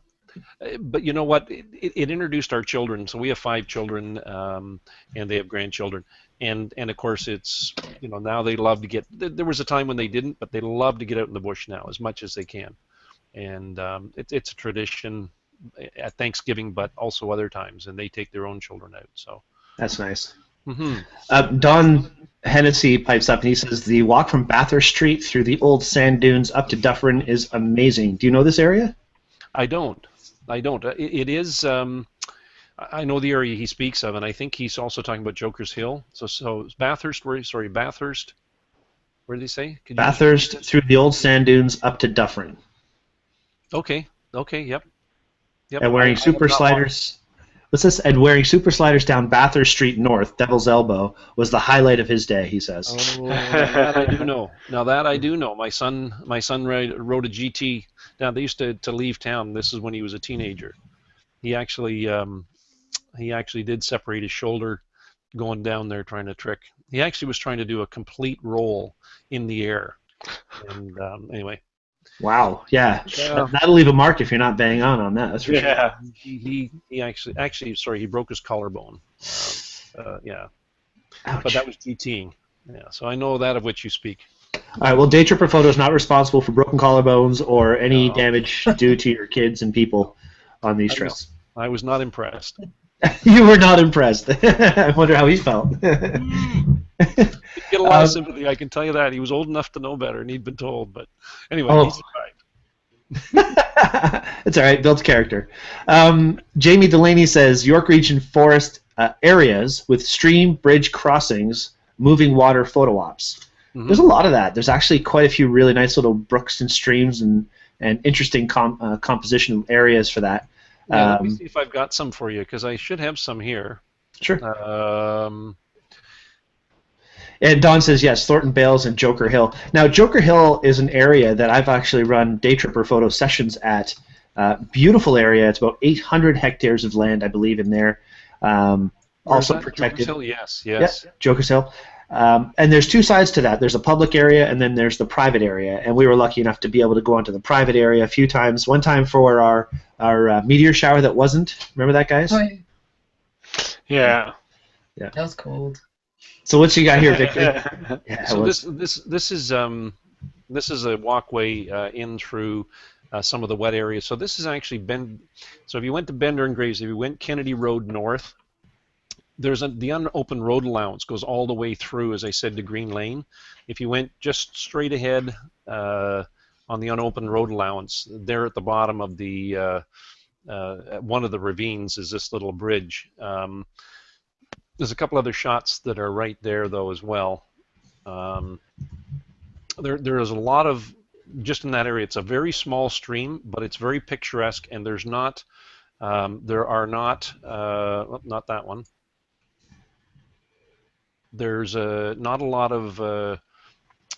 But you know what? It introduced our children. So we have 5 children, and they have grandchildren, and of course it's now they love to get. There was a time when they didn't, but they love to get out in the bush now as much as they can, and it's a tradition at Thanksgiving, but also other times, and they take their own children out. So That's nice. Mm-hmm. Don Hennessy pipes up and he says the walk from Bathurst Street through the old sand dunes up to Dufferin is amazing. Do you know this area? I don't. It is. I know the area he speaks of, and I think he's also talking about Joker's Hill. So Bathurst. Bathurst. Where did he say? Bathurst through the old sand dunes up to Dufferin. Okay. Yep. And wearing super sliders. What's this? And wearing super sliders down Bathurst Street North, Devil's Elbow, was the highlight of his day. He says. Oh, that I do know. Now that I do know. My son rode a GT down. They used to leave town. This is when he was a teenager. He actually did separate his shoulder going down there trying to trick. He actually was trying to do a complete roll in the air. And anyway. Wow. Yeah. That'll leave a mark if you're not bang on that. That's for sure. He actually he broke his collarbone. Yeah. Ouch. But that was GTing. Yeah. So I know that of which you speak. All right. Well, Daytripper Photo is not responsible for broken collarbones or any damage due to your kids and people on these trails. I was not impressed. You were not impressed. I wonder how he felt. Get a lot of sympathy, I can tell you that. He was old enough to know better, and he'd been told. But anyway, he survived. It's all right. Builds character. Jamie Delaney says York Region forest areas with stream bridge crossings, moving water photo ops. Mm-hmm. There's a lot of that. There's actually quite a few really nice little brooks and streams and interesting composition areas for that. Yeah, let me see if I've got some for you, because I should have some here. Sure. And Don says, yes, Thornton Bales and Joker Hill. Now, Joker Hill is an area that I've actually run Daytripper photo sessions at. Beautiful area. It's about 800 hectares of land, I believe, in there. Also protected. Joker's Hill, yes. Yeah, Joker's Hill. And there's 2 sides to that. There's a public area, and then there's the private area. And we were lucky enough to be able to go onto the private area a few times. One time for our meteor shower that wasn't. Remember that, guys? Oh, Yeah. that was cold. So what's you got here, Victor? Yeah, so this is a walkway in through some of the wet areas. So this is actually So if you went to Bender and Graves, if you went Kennedy Road north, there's the unopened road allowance goes all the way through, as I said, to Green Lane. If you went just straight ahead on the unopened road allowance, there at the bottom of the one of the ravines is this little bridge. There's a couple other shots that are right there, though, as well. There is a lot of, just in that area, it's a very small stream, but it's very picturesque, and there's not, there are not, not that one. There's not a lot of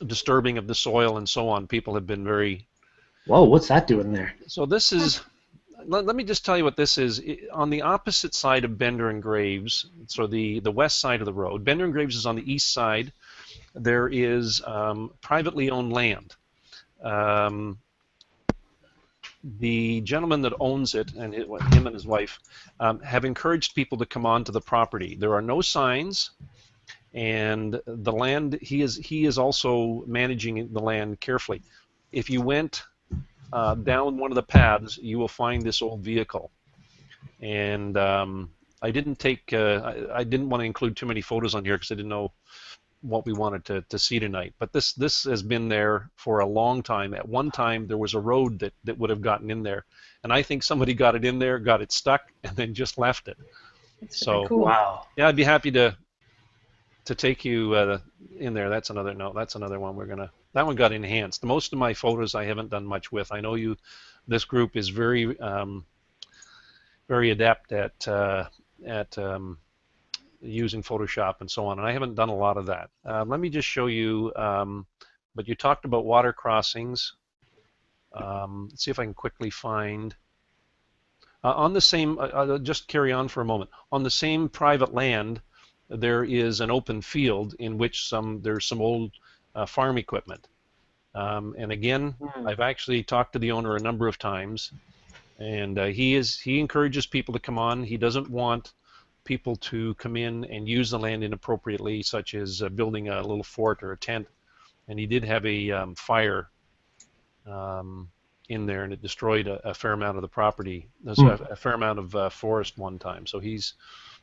disturbing of the soil and so on. People have been very... Whoa, what's that doing there? So this is... Let me just tell you what this is. On the opposite side of Bender and Graves, so the west side of the road, Bender and Graves is on the east side. There is privately owned land. The gentleman that owns it, and him and his wife, have encouraged people to come onto the property. There are no signs, and the land, he is also managing the land carefully. If you went down one of the paths, you will find this old vehicle, and I didn't want to include too many photos on here because I didn't know what we wanted to see tonight. But this has been there for a long time. At one time, there was a road that would have gotten in there, and I think somebody got it in there, got it stuck, and then just left it. That's So very cool. Wow. yeah, I'd be happy to take you in there. That's another That's another one that one got enhanced. Most of my photos I haven't done much with. I know this group is very very adept at using Photoshop and so on, and I haven't done a lot of that. Let me just show you. But you talked about water crossings. Let's see if I can quickly find. On the same, just carry on for a moment. On the same private land, there is an open field in which there's some old farm equipment. And again, I've actually talked to the owner a number of times, and he encourages people to come on. He doesn't want people to come in and use the land inappropriately, such as building a little fort or a tent. And he did have a fire in there, and it destroyed a fair amount of the property. There's a fair amount of forest one time, so he's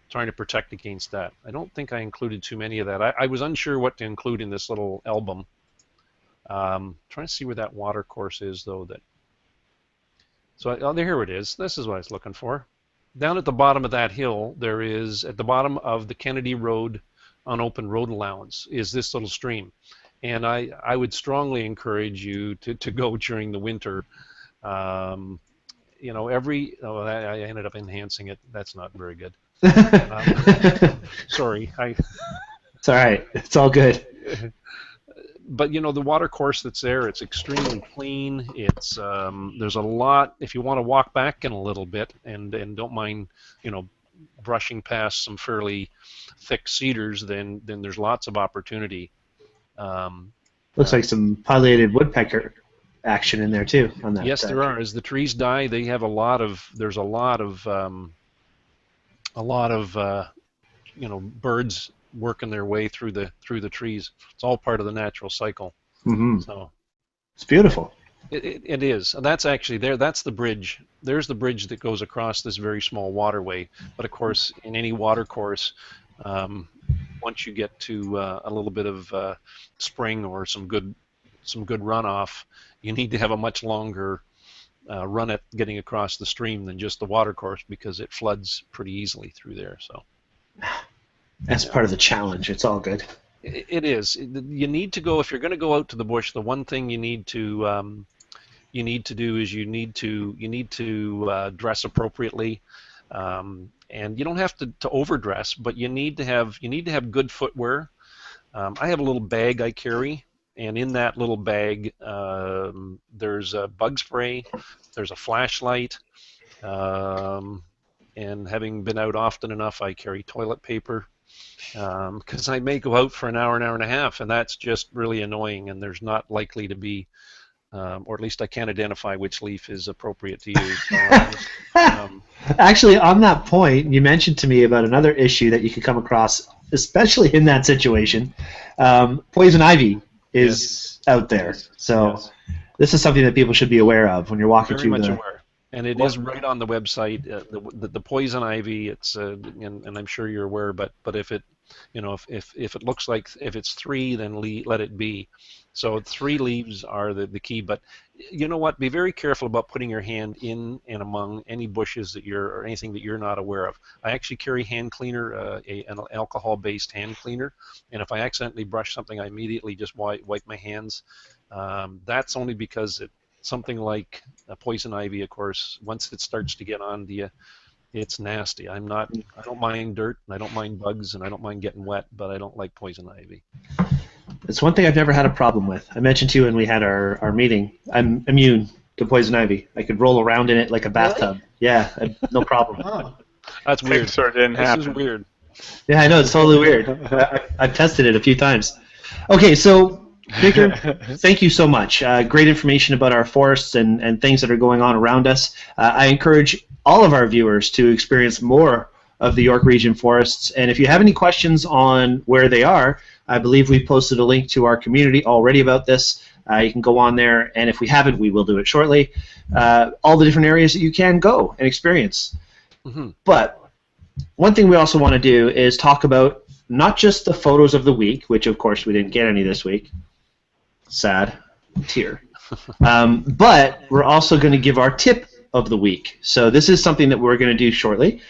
trying to protect against that. I don't think I included too many of that. I was unsure what to include in this little album. Trying to see where that water course is, though. Here it is. This is what I was looking for. Down at the bottom of that hill, there is, at the bottom of the Kennedy Road unopened road allowance, is this little stream. And I would strongly encourage you to go during the winter. You know, I ended up enhancing it. That's not very good. Sorry. It's all right. It's all good. But you know, the water course that's there, it's extremely clean. It's there's a lot. If you want to walk back in a little bit and don't mind, you know, brushing past some fairly thick cedars, then there's lots of opportunity. Looks like some pileated woodpecker action in there too. On that. Yes, there are. As the trees die, they have there's a lot of you know, birds working their way through the trees. It's all part of the natural cycle. Mm-hmm. So it's beautiful. It is. And that's actually there. That's the bridge. There's the bridge that goes across this very small waterway. But of course, in any water course, once you get to a little bit of spring or some good runoff, you need to have a much longer run at getting across the stream than just the water course, because it floods pretty easily through there. So that's part of the challenge. It's all good. It is. You need to go, if you're going to go out to the bush. The one thing you need to do is you need to dress appropriately. And you don't have to overdress, but you need to have good footwear. I have a little bag I carry, and in that little bag there's a bug spray, there's a flashlight, and having been out often enough, I carry toilet paper, because I may go out for an hour and a half, and that's just really annoying, and there's not likely to be, or at least I can't identify which leaf is appropriate to use. So, actually, on that point, you mentioned to me about another issue that you could come across, especially in that situation. Poison ivy is out there, so this is something that people should be aware of when you're walking through the... Aware. And it is right on the website. The poison ivy. It's and I'm sure you're aware, but if it, you know, if it looks like, if it's 3, then let it be. So 3 leaves are the key. But you know what? Be very careful about putting your hand in and among any bushes or anything that you're not aware of. I actually carry hand cleaner, an alcohol-based hand cleaner, and if I accidentally brush something, I immediately just wipe my hands. That's only because something like poison ivy, of course, once it starts to get on you, it's nasty. I don't mind dirt, and I don't mind bugs, and I don't mind getting wet, but I don't like poison ivy. It's one thing I've never had a problem with. I mentioned to you when we had our meeting, I'm immune to poison ivy. I could roll around in it like a bathtub. Really? Yeah, no problem. Oh. That's weird. Sure didn't happen. This is weird. Yeah, I know, it's totally weird. I've tested it a few times. Okay, so Victor, thank you so much. Great information about our forests and things that are going on around us. I encourage all of our viewers to experience more of the York Region forests. And if you have any questions on where they are, I believe we posted a link to our community already about this. You can go on there, and if we haven't, we will do it shortly. All the different areas that you can go and experience. Mm-hmm. But one thing we also want to do is talk about not just the photos of the week, which of course we didn't get any this week. Sad tear. But we're also going to give our tip of the week. So this is something that we're going to do shortly.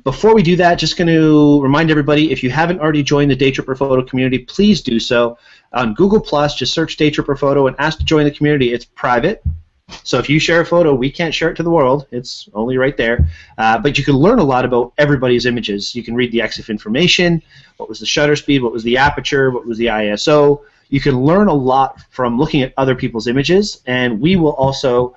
Before we do that, just going to remind everybody, if you haven't already joined the Daytripper Photo community, please do so. On Google+, just search Daytripper Photo and ask to join the community. It's private. So if you share a photo, we can't share it to the world. It's only right there. But you can learn a lot about everybody's images. You can read the EXIF information, what was the shutter speed, what was the aperture, what was the ISO. You can learn a lot from looking at other people's images, and we will also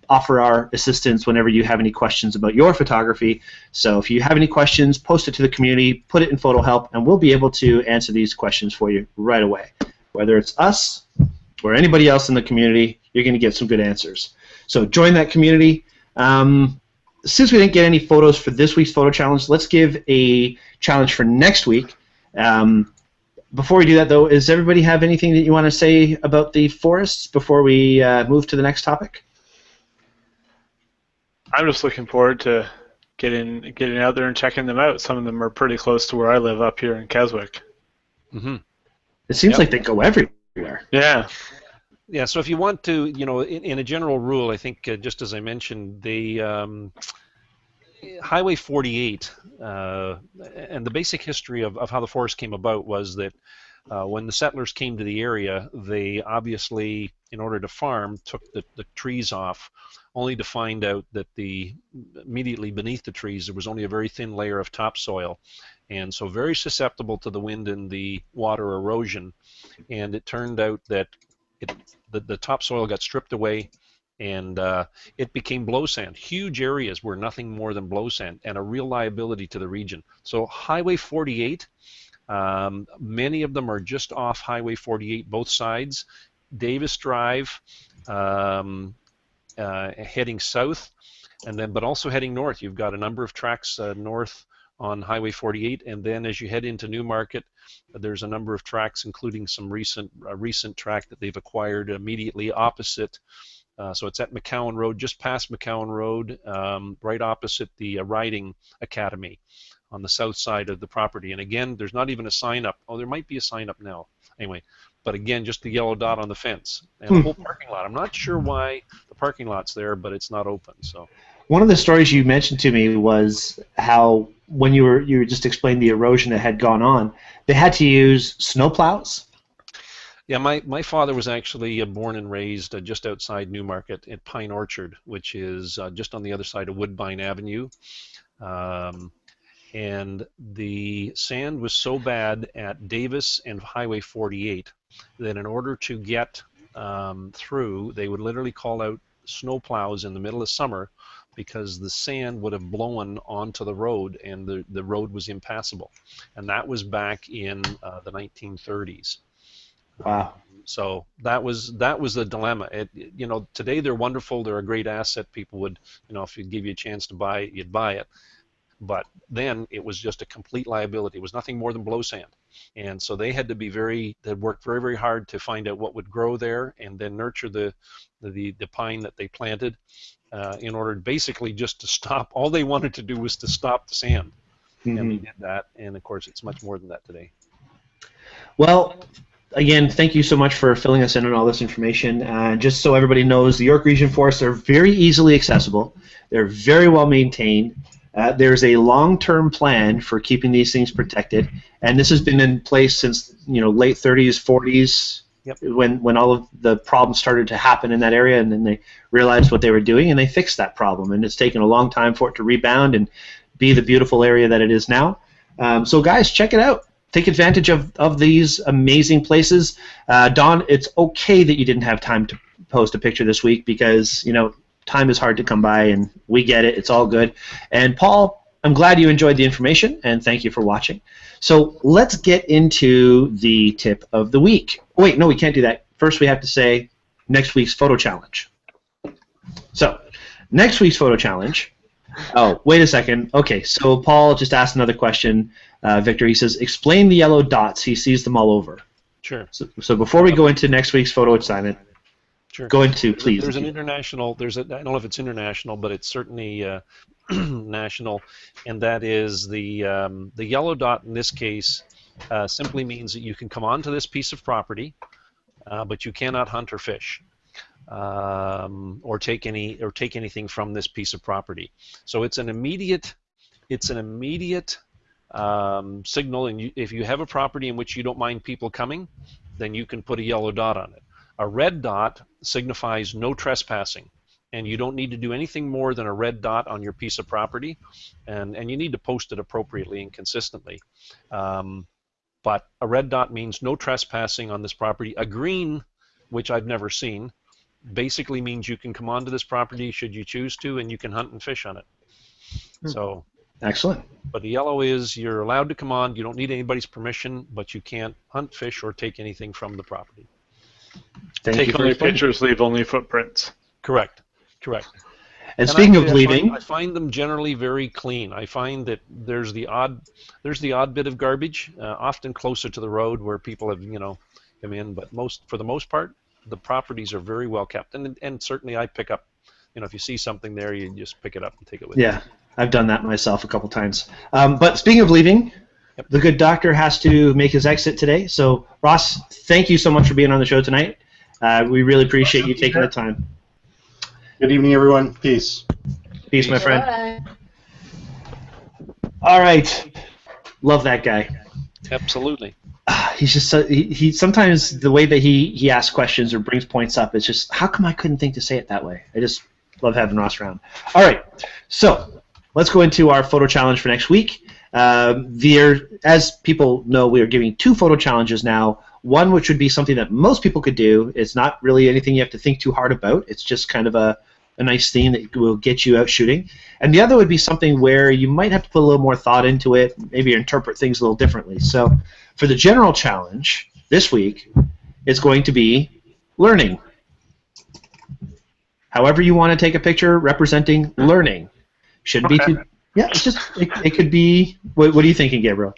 offer our assistance whenever you have any questions about your photography. So if you have any questions, post it to the community, put it in Photo Help, and we'll be able to answer these questions for you right away. Whether it's us or anybody else in the community, you're going to get some good answers. So join that community. Since we didn't get any photos for this week's photo challenge, let's give a challenge for next week. Before we do that, though, does everybody have anything that you want to say about the forests before we move to the next topic? I'm just looking forward to getting out there and checking them out. Some of them are pretty close to where I live up here in Keswick. Mm-hmm. It seems like they go everywhere. Yeah. Yeah, so if you want to, in a general rule, I think just as I mentioned, the Highway 48, and the basic history of how the forest came about was that when the settlers came to the area, they obviously, in order to farm, took the trees off, only to find out that immediately beneath the trees there was only a very thin layer of topsoil, and so very susceptible to the wind and the water erosion. And it turned out that the topsoil got stripped away, and it became blow sand. Huge areas were nothing more than blow sand, and a real liability to the region. So Highway 48, many of them are just off Highway 48, both sides. Davis Drive, heading south, but also heading north. You've got a number of tracks north on Highway 48, and then as you head into Newmarket, there's a number of tracks, including some recent track that they've acquired immediately opposite. So it's at McCowan Road, just past McCowan Road, right opposite the Riding Academy on the south side of the property. And again, there's not even a sign up. Oh, there might be a sign up now. Anyway, but again, just the yellow dot on the fence and the whole parking lot. I'm not sure why the parking lot's there, but it's not open. So one of the stories you mentioned to me was how when you just explained the erosion that had gone on, they had to use snowplows. Yeah, my father was actually born and raised just outside Newmarket at Pine Orchard, which is just on the other side of Woodbine Avenue. And the sand was so bad at Davis and Highway 48 that in order to get through, they would literally call out snowplows in the middle of summer because the sand would have blown onto the road and the road was impassable. And that was back in the 1930s. Wow. So that was the dilemma. Today they're wonderful. They're a great asset. People would, if you give you a chance to buy it, you'd buy it. But then it was just a complete liability. It was nothing more than blow sand. And so they had to they worked very, very hard to find out what would grow there and then nurture the pine that they planted in order basically just to stop. All they wanted to do was to stop the sand. Mm-hmm. And they did that. And of course, it's much more than that today. Well, again, thank you so much for filling us in on all this information. Just so everybody knows, the York Region Forests are very easily accessible. They're very well maintained. There's a long-term plan for keeping these things protected, and this has been in place since late 30s, 40s, yep, when all of the problems started to happen in that area, and then they realized what they were doing, and they fixed that problem. And it's taken a long time for it to rebound and be the beautiful area that it is now. So guys, check it out. Take advantage of these amazing places. Don, it's okay that you didn't have time to post a picture this week because time is hard to come by, and we get it. It's all good. And Paul, I'm glad you enjoyed the information, and thank you for watching. So let's get into the tip of the week. Wait, no, we can't do that. First, we have to say next week's photo challenge. So next week's photo challenge. Oh, wait a second. Okay, so Paul just asked another question. Victor, he says, explain the yellow dots. He sees them all over. Sure. So before we go into next week's photo assignment, sure, go into, please. There's an international, I don't know if it's international, but it's certainly national, and that is the yellow dot in this case simply means that you can come onto this piece of property, but you cannot hunt or fish. Or take anything from this piece of property. So it's an immediate it's an immediate signal, and if you have a property in which you don't mind people coming, then you can put a yellow dot on it. A red dot signifies no trespassing, and you don't need to do anything more than a red dot on your piece of property, and you need to post it appropriately and consistently. But a red dot means no trespassing on this property. A green, which I've never seen, basically means you can come onto this property should you choose to, and you can hunt and fish on it. So Excellent. But the yellow is you're allowed to come on. You don't need anybody's permission, but you can't hunt, fish, or take anything from the property. Take only pictures, leave only footprints. Correct. Correct. And speaking of leaving, I find them generally very clean. I find that there's the odd bit of garbage, often closer to the road where people have come in. But for the most part, the properties are very well kept. And certainly I pick up, if you see something there, you just pick it up and take it with you. Yeah, I've done that myself a couple times. But speaking of leaving, the good doctor has to make his exit today. So Ross, thank you so much for being on the show tonight. We really appreciate you taking the time. Good evening, everyone. Peace. Peace, my friend. Bye. All right. Love that guy. Absolutely. He's just he sometimes the way that he asks questions or brings points up, it's just, how come I couldn't think to say it that way? I just love having Ross around. All right. So let's go into our photo challenge for next week. As people know, we are giving 2 photo challenges now. One which would be something that most people could do. It's not really anything you have to think too hard about. It's just kind of a nice theme that will get you out shooting. And the other would be something where you might have to put a little more thought into it, maybe interpret things a little differently. So for the general challenge this week, it's going to be learning. However you want to take a picture representing learning. Shouldn't be too... Yeah, it's just, it could be... What are you thinking, Gabriel?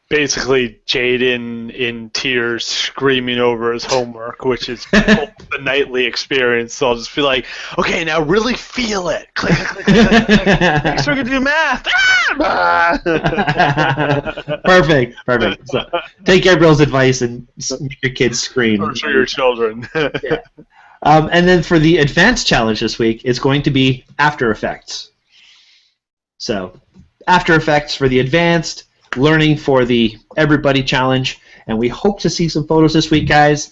Basically, Jaden in tears screaming over his homework, which is the nightly experience. So I'll just be like, okay, now really feel it. Click, click, click, click, click. Next we're going to do math. Perfect. So take Gabriel's advice and make your kids scream. Or for your children. Yeah. And then for the advanced challenge this week, it's going to be After Effects. So After Effects for the advanced, learning for the everybody challenge, and we hope to see some photos this week, guys.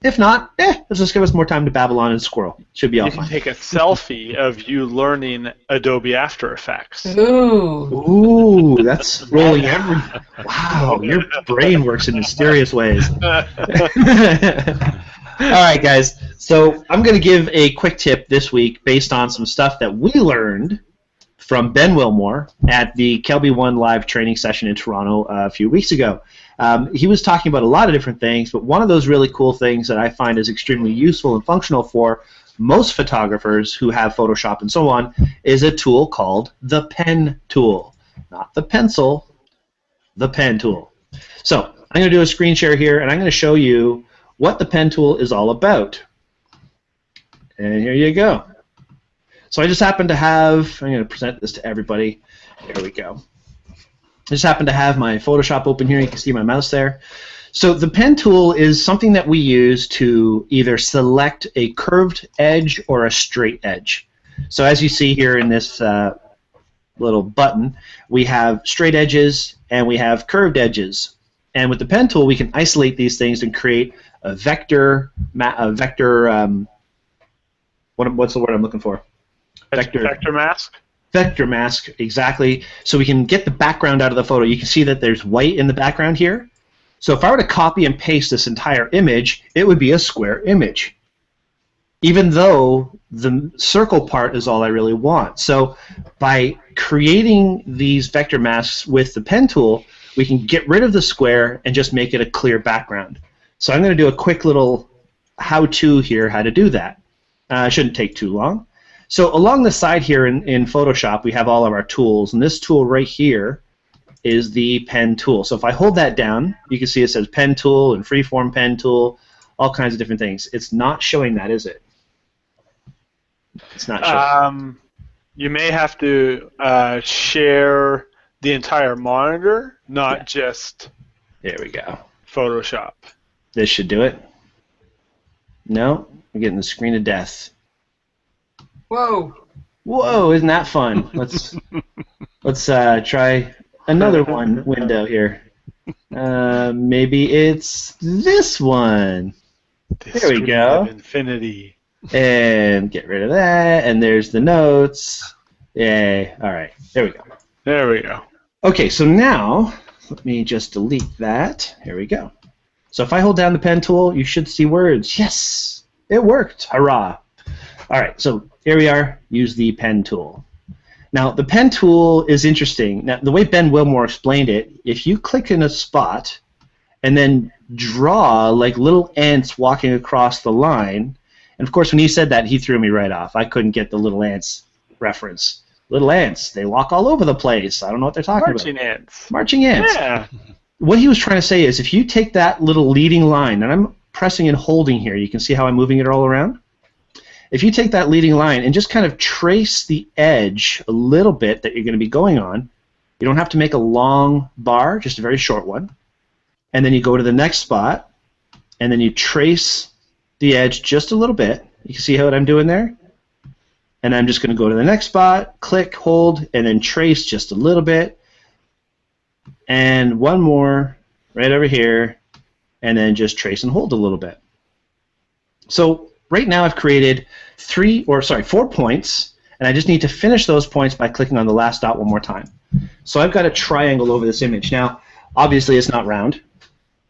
If not, let's just give us more time to babble on and squirrel. Should be all fine. You can take a selfie of you learning Adobe After Effects. Ooh, that's rolling everything. Wow, your brain works in mysterious ways. All right, guys. So I'm going to give a quick tip this week based on some stuff that we learned from Ben Wilmore at the Kelby One live training session in Toronto a few weeks ago. He was talking about a lot of different things, but one of those really cool things that I find is extremely useful and functional for most photographers who have Photoshop and so on is a tool called the pen tool. Not the pencil, the pen tool. So I'm going to do a screen share here, and I'm going to show you what the pen tool is all about. And here you go. So I just happen to have, I'm going to present this to everybody. There we go. I just happen to have my Photoshop open here. You can see my mouse there. So the pen tool is something that we use to either select a curved edge or a straight edge. So as you see here in this little button, we have straight edges and we have curved edges. And with the pen tool, we can isolate these things and create a vector, what's the word I'm looking for? Vector mask? Vector mask, exactly. So we can get the background out of the photo. You can see that there's white in the background here. So if I were to copy and paste this entire image, it would be a square image, even though the circle part is all I really want. So by creating these vector masks with the pen tool, we can get rid of the square and just make it a clear background. So I'm going to do a quick little how-to here, how to do that. It shouldn't take too long. So along the side here in Photoshop, we have all of our tools, and this tool right here is the pen tool. So if I hold that down, you can see it says pen tool and freeform pen tool, all kinds of different things. It's not showing that, is it? It's not showing. You may have to share the entire monitor, not just there we go. Photoshop. This should do it. No, I'm getting the screen of death. Whoa. Whoa, isn't that fun? Let's try another one window here. Maybe it's this one. There we go. Of infinity. And get rid of that. And there's the notes. Yay. All right. There we go. There we go. Okay, so now let me just delete that. Here we go. So if I hold down the pen tool, you should see words. Yes, it worked. Hurrah. All right, so here we are. Use the pen tool. Now, the pen tool is interesting. Now, the way Ben Wilmore explained it, if you click in a spot and then draw like little ants walking across the line, and of course when he said that, he threw me right off. I couldn't get the little ants reference. Little ants, they walk all over the place. I don't know what they're talking about. Marching ants. Marching ants. Yeah. What he was trying to say is if you take that little leading line, and I'm pressing and holding here, you can see how I'm moving it all around? If you take that leading line and just kind of trace the edge a little bit that you're going to be going on, you don't have to make a long bar, just a very short one. And then you go to the next spot, and then you trace the edge just a little bit. You can see what I'm doing there? And I'm just going to go to the next spot, click, hold, and then trace just a little bit. And one more right over here, and then just trace and hold a little bit. So right now I've created 4 points, and I just need to finish those points by clicking on the last dot one more time. So I've got a triangle over this image. Now, obviously it's not round,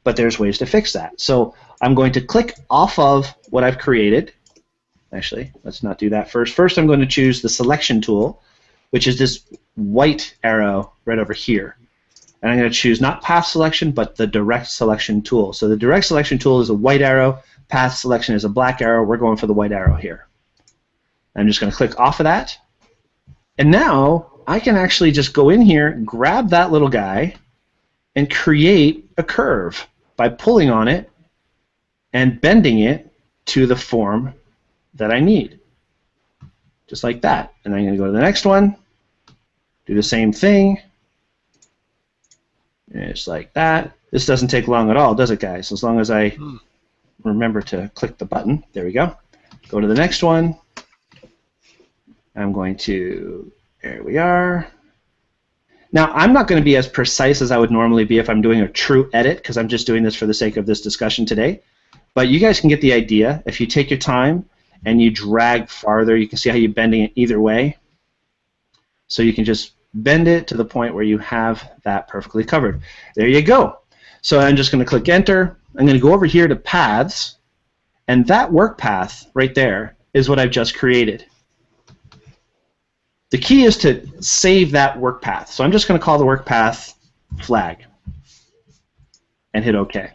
but there's ways to fix that. So I'm going to click off of what I've created. Actually, let's not do that first. First, I'm going to choose the selection tool, which is this white arrow right over here. And I'm going to choose not path selection, but the direct selection tool. So the direct selection tool is a white arrow. Path selection is a black arrow. We're going for the white arrow here. I'm just going to click off of that. And now I can actually just go in here, grab that little guy, and create a curve by pulling on it and bending it to the form that I need. Just like that. And I'm going to go to the next one, do the same thing. Just like that. This doesn't take long at all, does it, guys? As long as I remember to click the button. There we go. Go to the next one. I'm going to, there we are. Now, I'm not going to be as precise as I would normally be if I'm doing a true edit, because I'm just doing this for the sake of this discussion today. But you guys can get the idea. If you take your time and you drag farther, you can see how you're bending it either way. So you can just bend it to the point where you have that perfectly covered. There you go. So I'm just going to click Enter. I'm going to go over here to Paths, and that work path right there is what I've just created. The key is to save that work path. So I'm just going to call the work path flag and hit OK.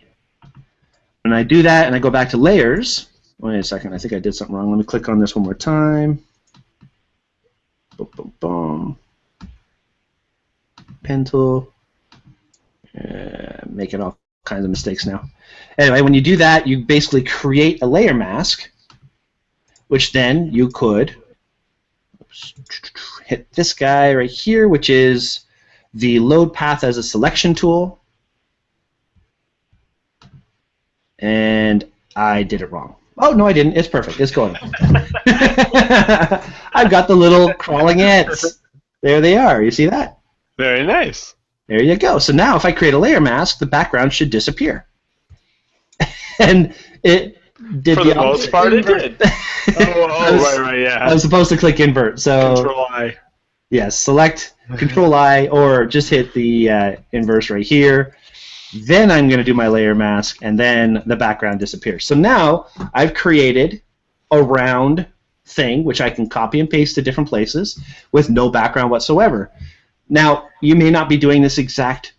When I do that and I go back to Layers, wait a second, I think I did something wrong. Let me click on this one more time. Boom, boom, boom. Pen tool. Making all kinds of mistakes now. Anyway, when you do that, you basically create a layer mask, which then you could hit this guy right here, which is the load path as a selection tool. And I did it wrong. Oh, no, I didn't. It's perfect. It's going. I've got the little crawling ants. There they are. You see that? Very nice. There you go. So now if I create a layer mask, the background should disappear. And it did for the most part, it did. Right, yeah. I was supposed to click invert. So Control-I. Yes, select Control-I or just hit the inverse right here. Then I'm going to do my layer mask, and then the background disappears. So now I've created a round thing, which I can copy and paste to different places with no background whatsoever. Now, you may not be doing this exact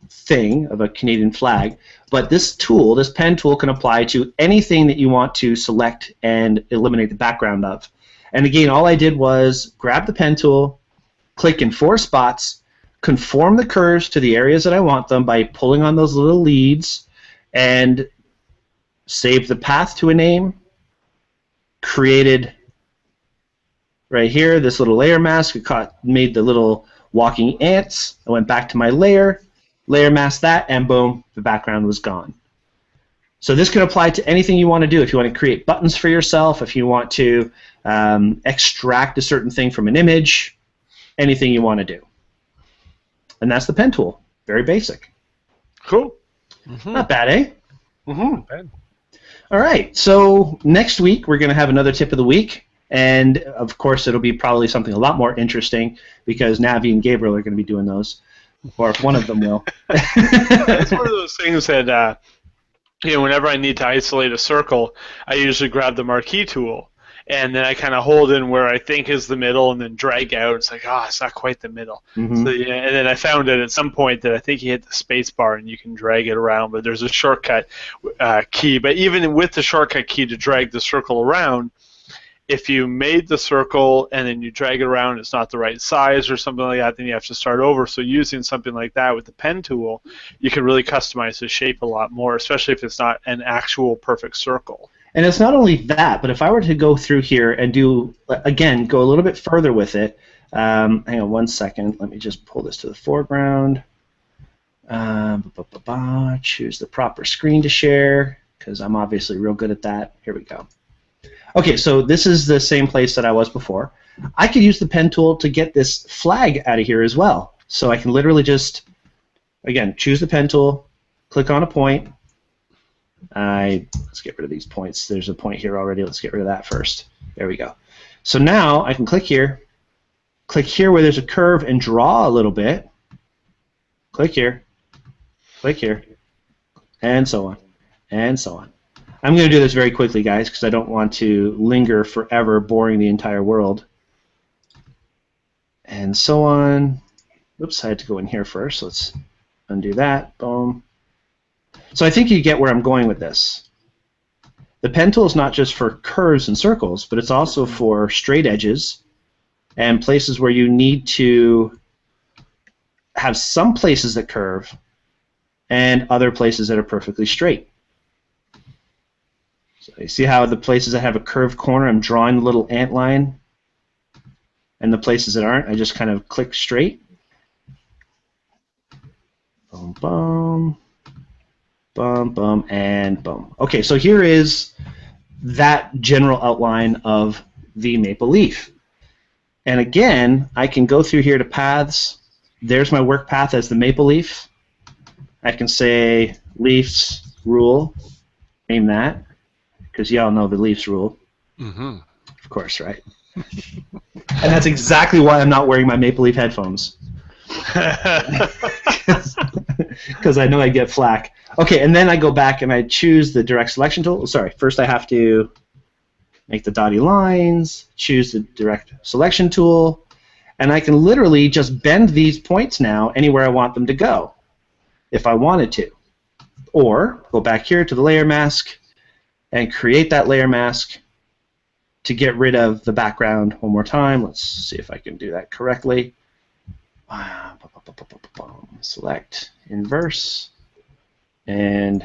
thing of a Canadian flag, but this tool, this pen tool, can apply to anything that you want to select and eliminate the background of. And again, all I did was grab the pen tool, click in 4 spots, conform the curves to the areas that I want them by pulling on those little leads, and save the path to a name, created right here this little layer mask, made the little walking ants. I went back to my layer masked that, and boom, the background was gone. So this can apply to anything you want to do. If you want to create buttons for yourself, if you want to extract a certain thing from an image, anything you want to do. And that's the pen tool. Very basic. Cool. Not bad, eh? Not bad. All right. So next week we're going to have another tip of the week. And, of course, it'll be probably something a lot more interesting because Navi and Gabriel are going to be doing those. Or one of them will. It's one of those things that, whenever I need to isolate a circle, I usually grab the marquee tool. And then I kind of hold in where I think is the middle and then drag out. It's like, it's not quite the middle. Mm-hmm. So, and then I found it at some point that I think you hit the space bar and you can drag it around, but there's a shortcut key. But even with the shortcut key to drag the circle around, if you made the circle and then you drag it around, it's not the right size or something like that, then you have to start over. So using something like that with the pen tool, you can really customize the shape a lot more, especially if it's not an actual perfect circle. And it's not only that, but if I were to go through here and do, again, go a little bit further with it, hang on one second, let me just pull this to the foreground, choose the proper screen to share, because I'm obviously real good at that. Here we go. Okay, so this is the same place that I was before. I could use the pen tool to get this flag out of here as well. So I can literally just, again, choose the pen tool, click on a point. Let's get rid of these points. There's a point here already. Let's get rid of that first. There we go. So now I can click here where there's a curve and draw a little bit. Click here, and so on, and so on. I'm going to do this very quickly, guys, because I don't want to linger forever boring the entire world. And so on. Oops, I had to go in here first. Let's undo that. Boom. So I think you get where I'm going with this. The pen tool is not just for curves and circles, but it's also for straight edges and places where you need to have some places that curve and other places that are perfectly straight. So you see how the places that have a curved corner, I'm drawing the little ant line, and the places that aren't, I just kind of click straight. Boom, boom, boom, boom, and boom. Okay, so here is that general outline of the maple leaf. And again, I can go through here to paths. There's my work path as the maple leaf. I can say leaves rule, name that. Because y'all know the Leafs rule. Mm-hmm. Of course, right? And that's exactly why I'm not wearing my Maple Leaf headphones. Because I know I get flack. Okay, and then I go back and I choose the direct selection tool. Sorry, first I have to make the dotted lines, choose the direct selection tool, and I can literally just bend these points now anywhere I want them to go, if I wanted to. Or go back here to the layer mask, and create that layer mask to get rid of the background one more time. Let's see if I can do that correctly. Select inverse, and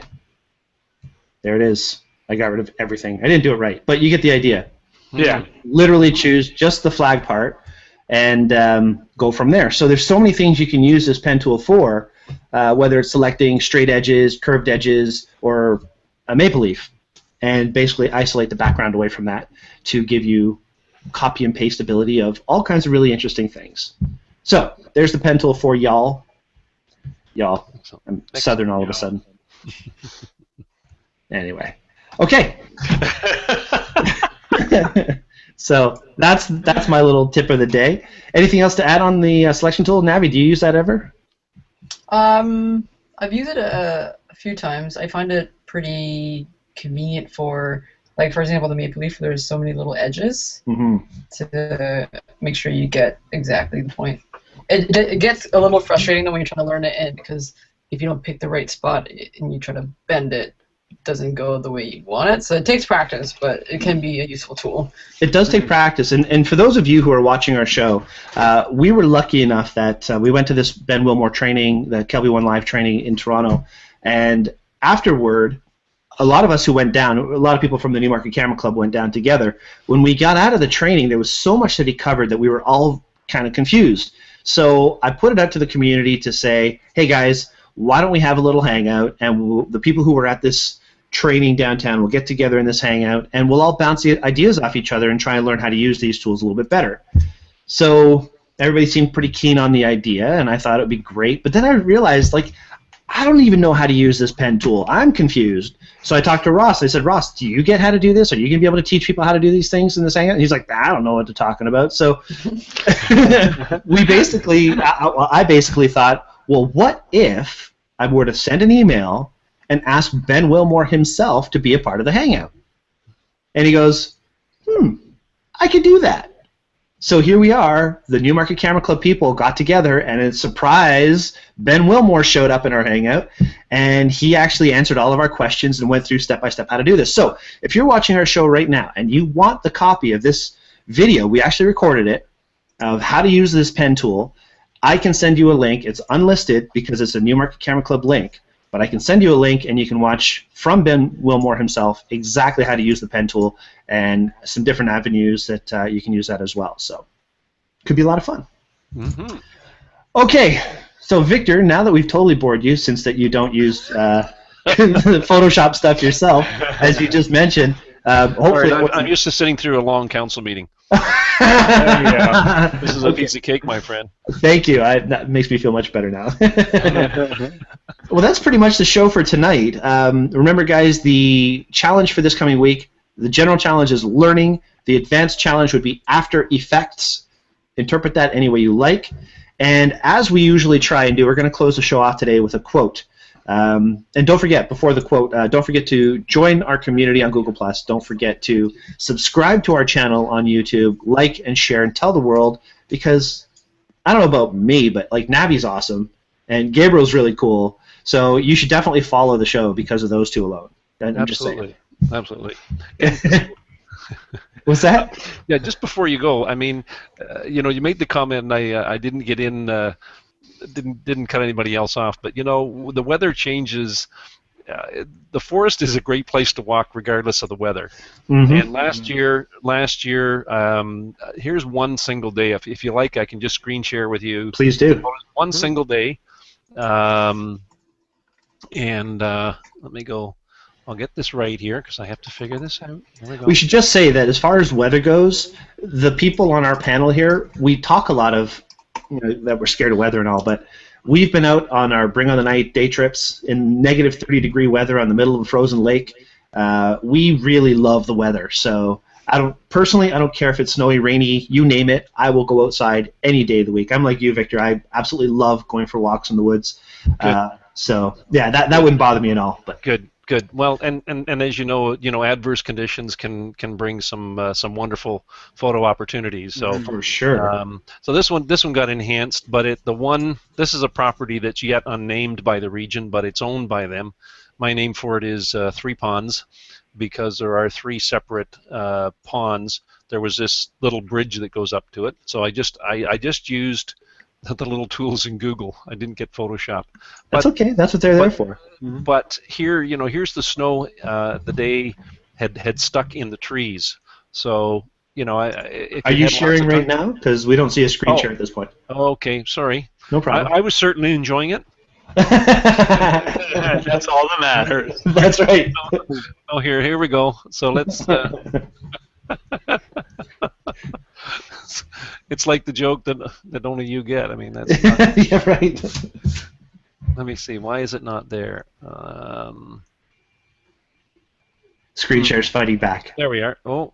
there it is. I got rid of everything. I didn't do it right, but you get the idea. Yeah. Literally choose just the flag part and go from there. So there's so many things you can use this pen tool for, whether it's selecting straight edges, curved edges, or a maple leaf, and basically isolate the background away from that to give you copy and paste ability of all kinds of really interesting things. So there's the pen tool for y'all. Y'all. I'm Southern all of a sudden. Anyway. Okay. So that's my little tip of the day. Anything else to add on the selection tool? Navi, do you use that ever? I've used it a few times. I find it pretty convenient for, like, for example, the maple leaf. There's so many little edges to make sure you get exactly the point. It gets a little frustrating though when you're trying to learn it, and because if you don't pick the right spot and you try to bend it, it doesn't go the way you want it. So it takes practice, but it can be a useful tool. It does take practice, and for those of you who are watching our show, we were lucky enough that we went to this Ben Wilmore training, the Kelby One Live training in Toronto, and afterward, a lot of us who went down, a lot of people from the Newmarket Camera Club went down together. When we got out of the training, there was so much that he covered that we were all kind of confused. So I put it out to the community to say, hey guys, why don't we have a little hangout, and the people who were at this training downtown. We'll get together in this hangout, and we'll all bounce the ideas off each other and try and learn how to use these tools a little bit better. So everybody seemed pretty keen on the idea, and I thought it would be great. But then I realized, like, I don't even know how to use this pen tool. I'm confused. So I talked to Ross. I said, Ross, do you get how to do this? Are you going to be able to teach people how to do these things in this hangout? And he's like, I don't know what they're talking about. So I basically thought, well, what if I were to send an email and ask Ben Wilmore himself to be a part of the hangout? And he goes, I could do that. So here we are, the Newmarket Camera Club people got together, and in surprise, Ben Wilmore showed up in our hangout, and he actually answered all of our questions and went through step-by-step how to do this. So if you're watching our show right now and you want the copy of this video, we actually recorded it, of how to use this pen tool, I can send you a link. It's unlisted because it's a Newmarket Camera Club link, but I can send you a link, and you can watch from Ben Wilmore himself exactly how to use the pen tool and some different avenues that you can use that as well. So could be a lot of fun. Mm-hmm. Okay, so Victor, now that we've totally bored you, since that you don't use Photoshop stuff yourself, as you just mentioned, hopefully... Right, I'm used to sitting through a long council meeting. There you go. This is a piece of cake, my friend. Thank you. That makes me feel much better now. Well, that's pretty much the show for tonight. Remember, guys, the challenge for this coming week, the general challenge is learning. The advanced challenge would be after effects. Interpret that any way you like. And as we usually try and do, we're going to close the show off today with a quote. And don't forget, before the quote, don't forget to join our community on Google+. Don't forget to subscribe to our channel on YouTube, like and share, and tell the world, because I don't know about me, but like Navi's awesome, and Gabriel's really cool. So you should definitely follow the show because of those two alone. I'm just saying. Absolutely. What's that? Yeah, just before you go, I mean, you made the comment, and I didn't get in, didn't cut anybody else off, but the weather changes. The forest is a great place to walk regardless of the weather. Mm-hmm. And last year, here's one single day. If you like, I can just screen share with you. Please do. One single day. Let me go. I'll get this right here because I have to figure this out. Here we go. We should just say that as far as weather goes, the people on our panel here, we talk a lot of, that we're scared of weather and all, but we've been out on our Bring on the Night day trips in negative 30-degree weather on the middle of a frozen lake. We really love the weather, so I don't care if it's snowy, rainy, you name it. I will go outside any day of the week. I'm like you, Victor. I absolutely love going for walks in the woods. So yeah, that wouldn't bother me at all. But good. Well, and as you know, adverse conditions can bring some wonderful photo opportunities. So for sure. So this one got enhanced, but this is a property that's yet unnamed by the region, but it's owned by them. My name for it is Three Ponds, because there are three separate ponds. There was this little bridge that goes up to it. So I just used the little tools in Google. I didn't get Photoshop. That's okay. That's what they're there for. But here, here's the snow. The day had stuck in the trees. So, are you sharing right now? Because we don't see a screen share at this point. Okay, sorry. No problem. I was certainly enjoying it. That's all that matters. That's right. Here we go. So let's. It's like the joke that only you get. I mean, that's not, yeah, right. Let me see. Why is it not there? Screen share's fighting back. There we are. Oh.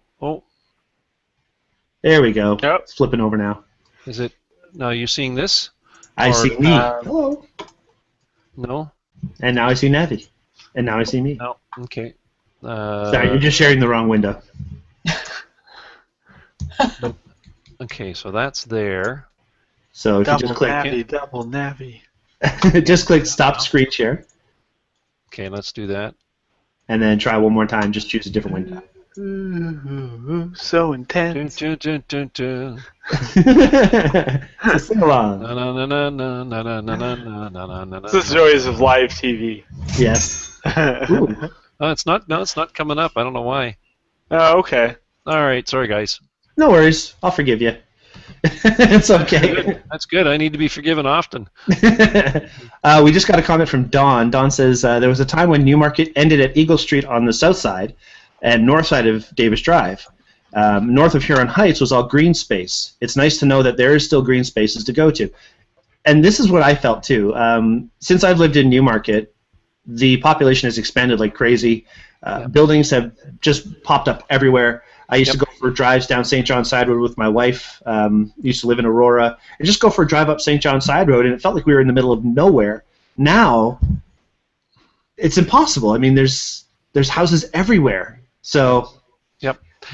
There we go. Yep. It's flipping over now. Is it? Now you seeing this? I see me. Hello. No. And now I see Navi. And now I see me. No. Okay. Sorry, you're just sharing the wrong window. Okay, so that's there. So if you just click double Navi. just click stop screen share. Okay, let's do that. And then try one more time. Just choose a different window. Ooh, so intense. Sing along. This is the joys of live TV. Yes. It's not coming up. I don't know why. Oh, okay. All right, sorry guys. No worries. I'll forgive you. It's okay. That's good. I need to be forgiven often. We just got a comment from Don. Don says, there was a time when Newmarket ended at Eagle Street on the south side and north side of Davis Drive. North of Huron Heights was all green space. It's nice to know that there is still green spaces to go to. And this is what I felt too. Since I've lived in Newmarket, the population has expanded like crazy. Buildings have just popped up everywhere. I used to go for drives down St. John Side Road with my wife. Used to live in Aurora. And just go for a drive up St. John Side Road, and it felt like we were in the middle of nowhere. Now, it's impossible. I mean, there's houses everywhere. So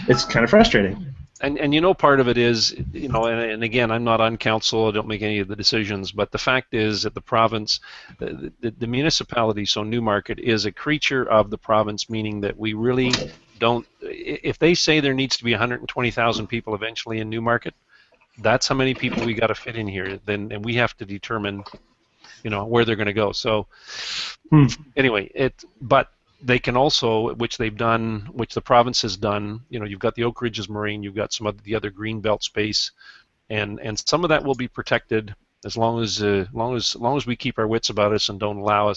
it's kind of frustrating. And part of it is, and again, I'm not on council, I don't make any of the decisions, but the fact is that the province, the municipality, so Newmarket, is a creature of the province, meaning that we really don't, if they say there needs to be 120,000 people eventually in Newmarket, that's how many people we got to fit in here, and we have to determine, where they're going to go. So, anyway, but they can also, which they've done, which the province has done, you've got the Oak Ridges Marine, you've got some of the other green belt space, and some of that will be protected as long as we keep our wits about us and don't allow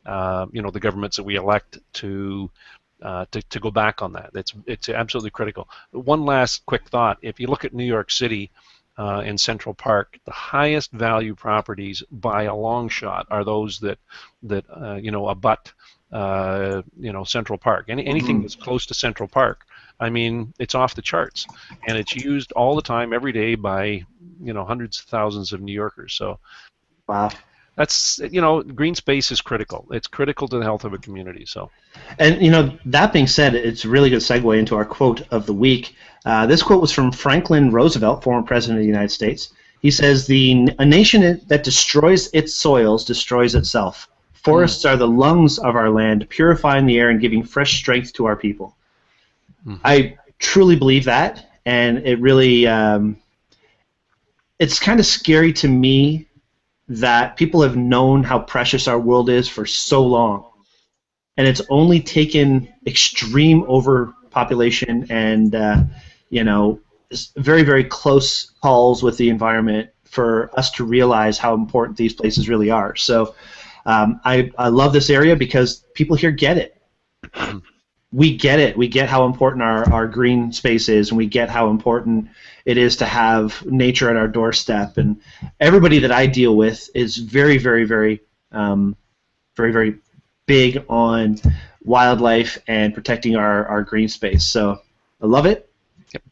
the governments that we elect to go back on that. It's absolutely critical. One last quick thought: if you look at New York City. In Central Park, the highest value properties by a long shot are those that abut Central Park. Anything that's close to Central Park, I mean, it's off the charts, and it's used all the time, every day by hundreds of thousands of New Yorkers. So, wow. That's green space is critical. It's critical to the health of a community. So, and that being said, it's a really good segue into our quote of the week. This quote was from Franklin Roosevelt, former president of the United States. He says, "A nation that destroys its soils destroys itself. Forests are the lungs of our land, purifying the air and giving fresh strength to our people." I truly believe that, and it really, it's kind of scary to me that people have known how precious our world is for so long, and it's only taken extreme overpopulation and very, very close calls with the environment for us to realize how important these places really are. So I love this area because people here get it. We get it. We get how important our green space is, and we get how important it is to have nature at our doorstep. And everybody that I deal with is very, very, very, very, very big on wildlife and protecting our green space. So I love it.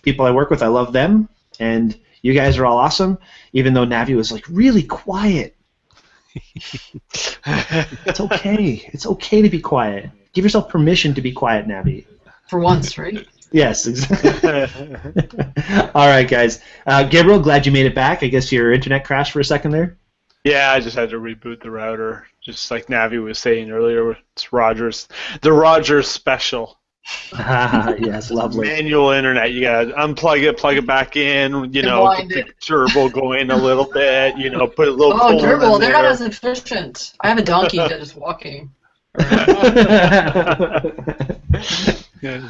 People I work with, I love them, and you guys are all awesome. Even though Navi was like really quiet. It's okay. It's okay to be quiet. Give yourself permission to be quiet, Navi. For once, right? Yes, exactly. All right, guys. Gabriel, glad you made it back. I guess your internet crashed for a second there. Yeah, I just had to reboot the router. Just like Navi was saying earlier, it's the Rogers special. Yes, lovely. Manual internet. You gotta unplug it, plug it back in. Get the turbo going a little bit. Put a little. Oh, turbo! They're not as efficient. I have a donkey that is walking.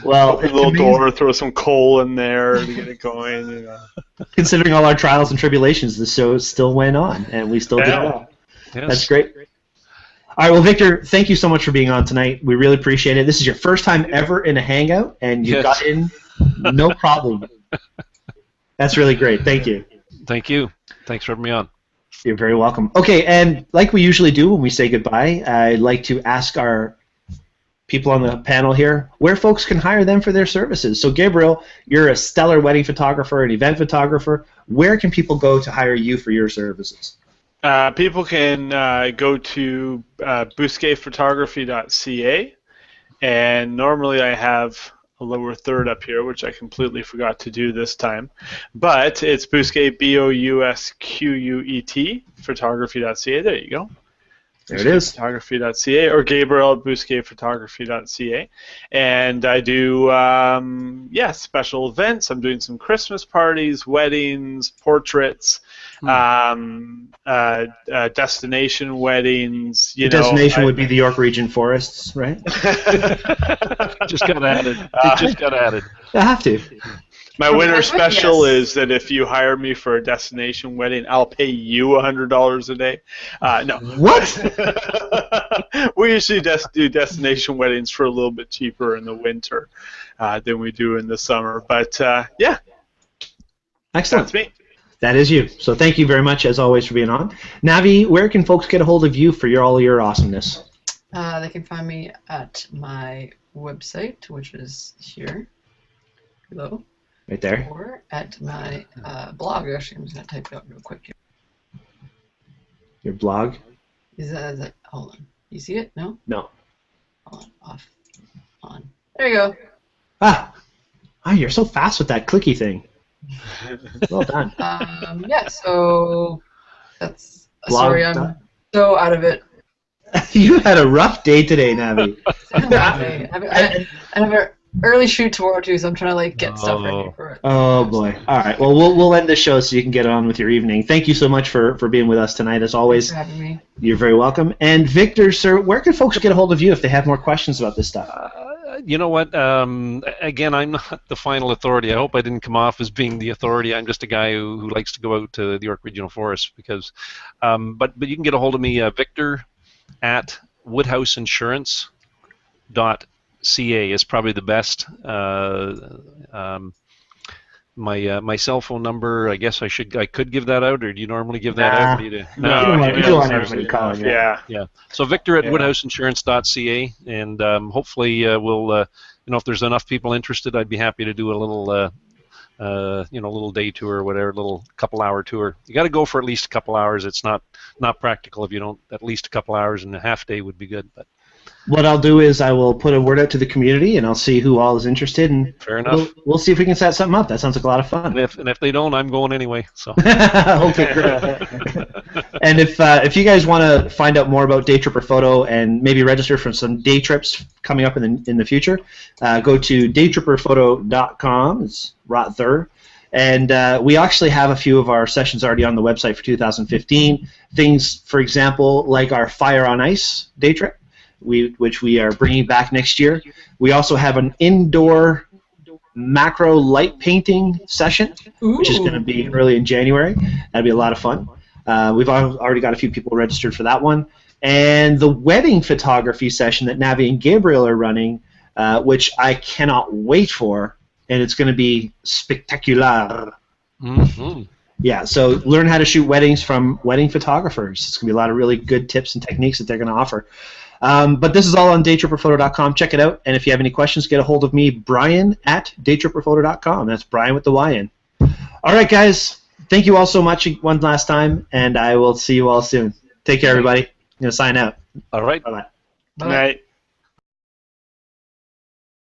Well, open a little door, throw some coal in there to get it going. Considering all our trials and tribulations, the show still went on, and we still did well. Yes. That's great. All right, well, Victor, thank you so much for being on tonight. We really appreciate it. This is your first time ever in a Hangout, and you got in no problem. That's really great. Thank you. Thank you. Thanks for having me on. You're very welcome. Okay, and like we usually do when we say goodbye, I'd like to ask our people on the panel here where folks can hire them for their services. So, Gabriel, you're a stellar wedding photographer, an event photographer. Where can people go to hire you for your services? People can go to bousquetphotography.ca, and normally I have a lower third up here, which I completely forgot to do this time. But it's Bousquet, B-O-U-S-Q-U-E-T, photography.ca. There you go. There it is. Photography.ca, or Gabriel at bousquetphotography.ca. And I do, special events. I'm doing some Christmas parties, weddings, portraits, destination weddings. Destination would be the York Region forests, right? Just got added. It just got added. I have to. My winter special is that if you hire me for a destination wedding, I'll pay you $100 a day. No. What? We usually do destination weddings for a little bit cheaper in the winter than we do in the summer. But yeah, Excellent. that's me. That is you. So thank you very much, as always, for being on. Navi, where can folks get a hold of you for all your awesomeness? They can find me at my website, which is here. Hello. Right there. Or at my blog. Actually, I'm just going to type it out real quick here. Your blog? Is that, hold on. You see it? No? No. Hold on. Off. On. There you go. Ah, you're so fast with that clicky thing. Well done. Yeah, so that's Blog sorry, I'm so out of it. You had a rough day today, Navi. I have an early shoot tomorrow too, so I'm trying to get stuff ready for it. Oh boy! All right. Well, we'll end the show so you can get on with your evening. Thank you so much for being with us tonight, as always. Thanks for having me. You're very welcome. And Victor, sir, where can folks get a hold of you if they have more questions about this stuff? You know what? Again, I'm not the final authority. I hope I didn't come off as being the authority. I'm just a guy who likes to go out to the York Regional Forest because. But you can get a hold of me, Victor at woodhouseinsurance.ca is probably the best. My cell phone number, I guess I could give that out, or do you normally give that out? You don't want everybody calling you. Yeah. So Victor at woodhouseinsurance.ca, and hopefully we'll, if there's enough people interested, I'd be happy to do a little, little day tour or whatever, little couple-hour tour. You got to go for at least a couple hours. It's not practical if you don't. At least a couple hours and a half day would be good, but. What I'll do is I will put a word out to the community, and I'll see who all is interested, and fair enough. We'll see if we can set something up. That sounds like a lot of fun. And if they don't, I'm going anyway. So. Okay, great. And if you guys want to find out more about Daytripper Photo and maybe register for some day trips coming up in the future, go to daytripperphoto.com. It's right there. And we actually have a few of our sessions already on the website for 2015. Things, for example, like our Fire on Ice day trip, which we are bringing back next year. We also have an indoor macro light painting session, which is going to be early in January. That'll be a lot of fun. We've already got a few people registered for that one. And the wedding photography session that Navi and Gabriel are running, which I cannot wait for, and it's going to be spectacular. Mm-hmm. Yeah, so learn how to shoot weddings from wedding photographers. It's going to be a lot of really good tips and techniques that they're going to offer. But this is all on daytripperphoto.com. Check it out. And if you have any questions, get a hold of me, Bryan at daytripperphoto.com. That's Bryan with the Y in. All right, guys. Thank you all so much one last time, and I will see you all soon. Take care, everybody. I'm going to sign out. All right. Bye-bye. Good night.